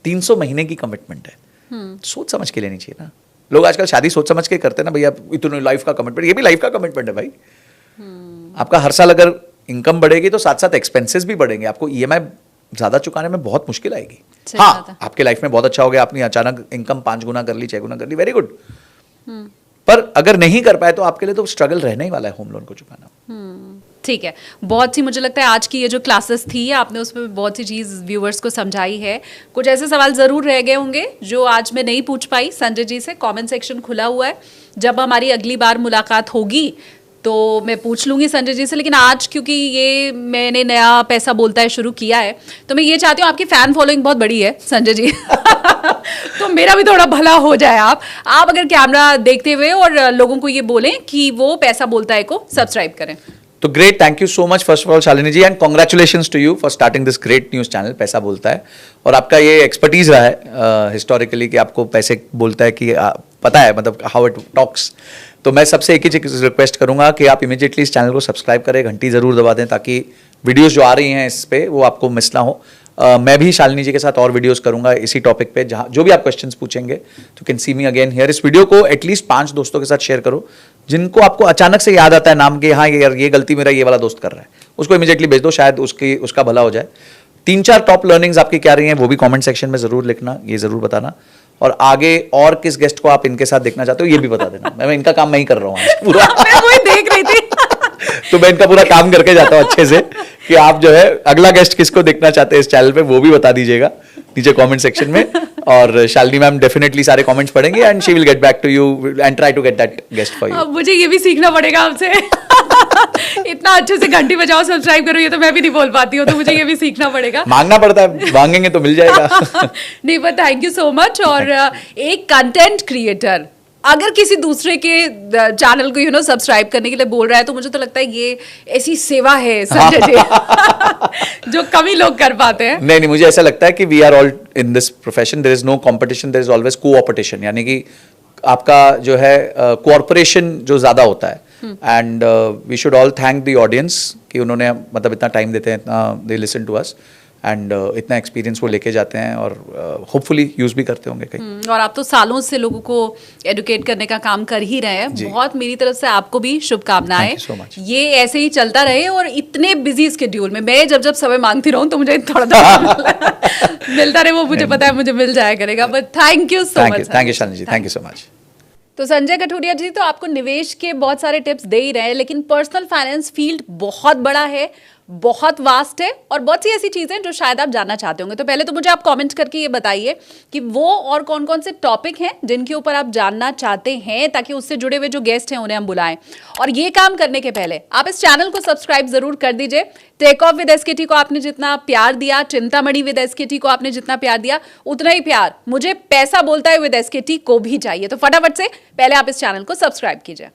B: 300 महीने की कमिटमेंट है, सोच समझ के लेनी चाहिए ना। लोग आजकल शादी सोच समझ के करते हैं ना, भैया इतने लाइफ का कमिटमेंट, ये भी लाइफ का कमिटमेंट है भाई। आपका हर साल अगर इनकम बढ़ेगी तो साथ साथ एक्सपेंसेस भी बढ़ेंगे, आपको ईएमआई ज्यादा चुकाने में बहुत मुश्किल आएगी।
A: सही बात है।
B: हाँ, आपके लाइफ में बहुत अच्छा हो गया, आपने अचानक इनकम 5 गुना कर ली, 6 गुना कर ली, वेरी गुड। पर अगर नहीं कर पाए तो आपके लिए तो स्ट्रगल रहने ही वाला है होम लोन को चुकाना।
A: ठीक है, बहुत सी मुझे लगता है आज की ये जो क्लासेस थी आपने उसमें बहुत सी चीज़ व्यूअर्स को समझाई है। कुछ ऐसे सवाल ज़रूर रह गए होंगे जो आज मैं नहीं पूछ पाई संजय जी से। कमेंट सेक्शन खुला हुआ है, जब हमारी अगली बार मुलाकात होगी तो मैं पूछ लूंगी संजय जी से। लेकिन आज क्योंकि ये मैंने नया पैसा बोलता है शुरू किया है, तो मैं ये चाहती हूँ, आपकी फैन फॉलोइंग बहुत बड़ी है संजय जी तो मेरा भी थोड़ा भला हो जाए। आप अगर कैमरा देखते हुए और लोगों को ये बोलें कि वो पैसा बोलता है को सब्सक्राइब करें।
B: तो great, thank you so much first of all Shalini ji, and congratulations to you for starting this great news channel Paisa Bolta है। और आपका ये एक्सपर्टीज रहा है हिस्टोरिकली कि आपको पैसे बोलता है कि पता है मतलब हाउ इट टॉक्स। तो मैं सबसे एक ही चीज रिक्वेस्ट करूंगा कि आप इमीडिएटली इस चैनल को सब्सक्राइब करें, घंटी जरूर दबा दें ताकि वीडियोस जो आ रही हैं इस पे वो आपको मिस ना हो। मैं भी शालिनी जी के साथ और वीडियोस करूंगा इसी टॉपिक पे, जहां जो भी आप क्वेश्चंस पूछेंगे तो can see me again here. इस वीडियो को एटलीस्ट 5 दोस्तों के साथ शेयर करो जिनको आपको अचानक से याद आता है नाम के, हाँ ये गलती मेरा ये वाला दोस्त कर रहा है, उसको इमीडिएटली भेज दो, शायद उसका भला हो जाए। 3-4 टॉप लर्निंग्स आपकी क्या रही हैं वो भी कमेंट सेक्शन में जरूर लिखना, ये जरूर बताना। और आगे और किस गेस्ट को आप इनके साथ देखना चाहते हो ये भी बता देना। मैं इनका काम मैं ही कर रहा हूँ पूरा
A: मैं वही देख रही थी
B: तो मैं इनका पूरा काम करके जाता हूँ अच्छे से कि आप जो है अगला गेस्ट किसको देखना चाहते हैं इस चैनल पे वो भी बता दीजिएगा नीचे कमेंट सेक्शन में। और शालिनी मैम डेफिनेटली सारे कमेंट्स पढ़ेंगे and she will get back to you and try to get that guest for you.
A: अब मुझे ये भी सीखना पड़ेगा आपसे इतना अच्छे से घंटी बजाओ सब्सक्राइब करो, ये तो मैं भी नहीं बोल पाती हूँ, तो मुझे ये भी सीखना पड़ेगा।
B: मांगना पड़ता है, मांगेंगे तो मिल जाएगा
A: नहीं, पर थैंक यू सो मच। और एक कंटेंट क्रिएटर अगर किसी दूसरे के चैनल को सब्सक्राइब करने के लिए बोल रहा है तो मुझे तो लगता है ये ऐसी सेवा है संजय जी जो कम ही लोग कर पाते हैं।
B: नहीं, मुझे ऐसा लगता है कि we are all in this profession, there is no competition, there is always cooperation, यानी कि आपका जो है कोऑपरेशन जो ज्यादा होता है। And we should all thank the audience कि उन्होंने मतलब इतना टाइम देते हैं, इतना they listen to us and इतना एक्सपीरियंस वो लेके जाते हैं और होपफुली यूज भी करते होंगे कहीं।
A: और आप तो सालों से लोगों को एडुकेट करने का काम कर ही रहे हैं। बहुत मेरी तरफ से आपको भी शुभकामनाएं।
B: so much.
A: ये ऐसे ही चलता रहे और इतने बिजी स्केड्यूल में मैं जब समय मांगती रहूं तो मुझे थोड़ा मिलता रहे, वो मुझे पता है मुझे मिल जाया करेगा। But thank you so much.
B: Thank you Shalini ji, thank you so much.
A: तो संजय कठुरिया जी तो आपको निवेश के बहुत सारे टिप्स दे ही रहे हैं, लेकिन पर्सनल फाइनेंस फील्ड बहुत बड़ा है, बहुत वास्ट है और बहुत सी ऐसी चीजें जो शायद आप जानना चाहते होंगे। तो पहले तो मुझे आप कमेंट करके ये बताइए कि वो और कौन कौन से टॉपिक हैं जिनके ऊपर आप जानना चाहते हैं, ताकि उससे जुड़े हुए जो गेस्ट हैं उन्हें हम बुलाएं। और ये काम करने के पहले आप इस चैनल को सब्सक्राइब जरूर कर दीजिए। टेक ऑफ विद एसकेटी को आपने जितना प्यार दिया, चिंतामणि विद एसकेटी को आपने जितना प्यार दिया, उतना ही प्यार मुझे पैसा बोलता है विद एसकेटी को भी चाहिए। तो फटाफट से पहले आप इस चैनल को सब्सक्राइब कीजिए।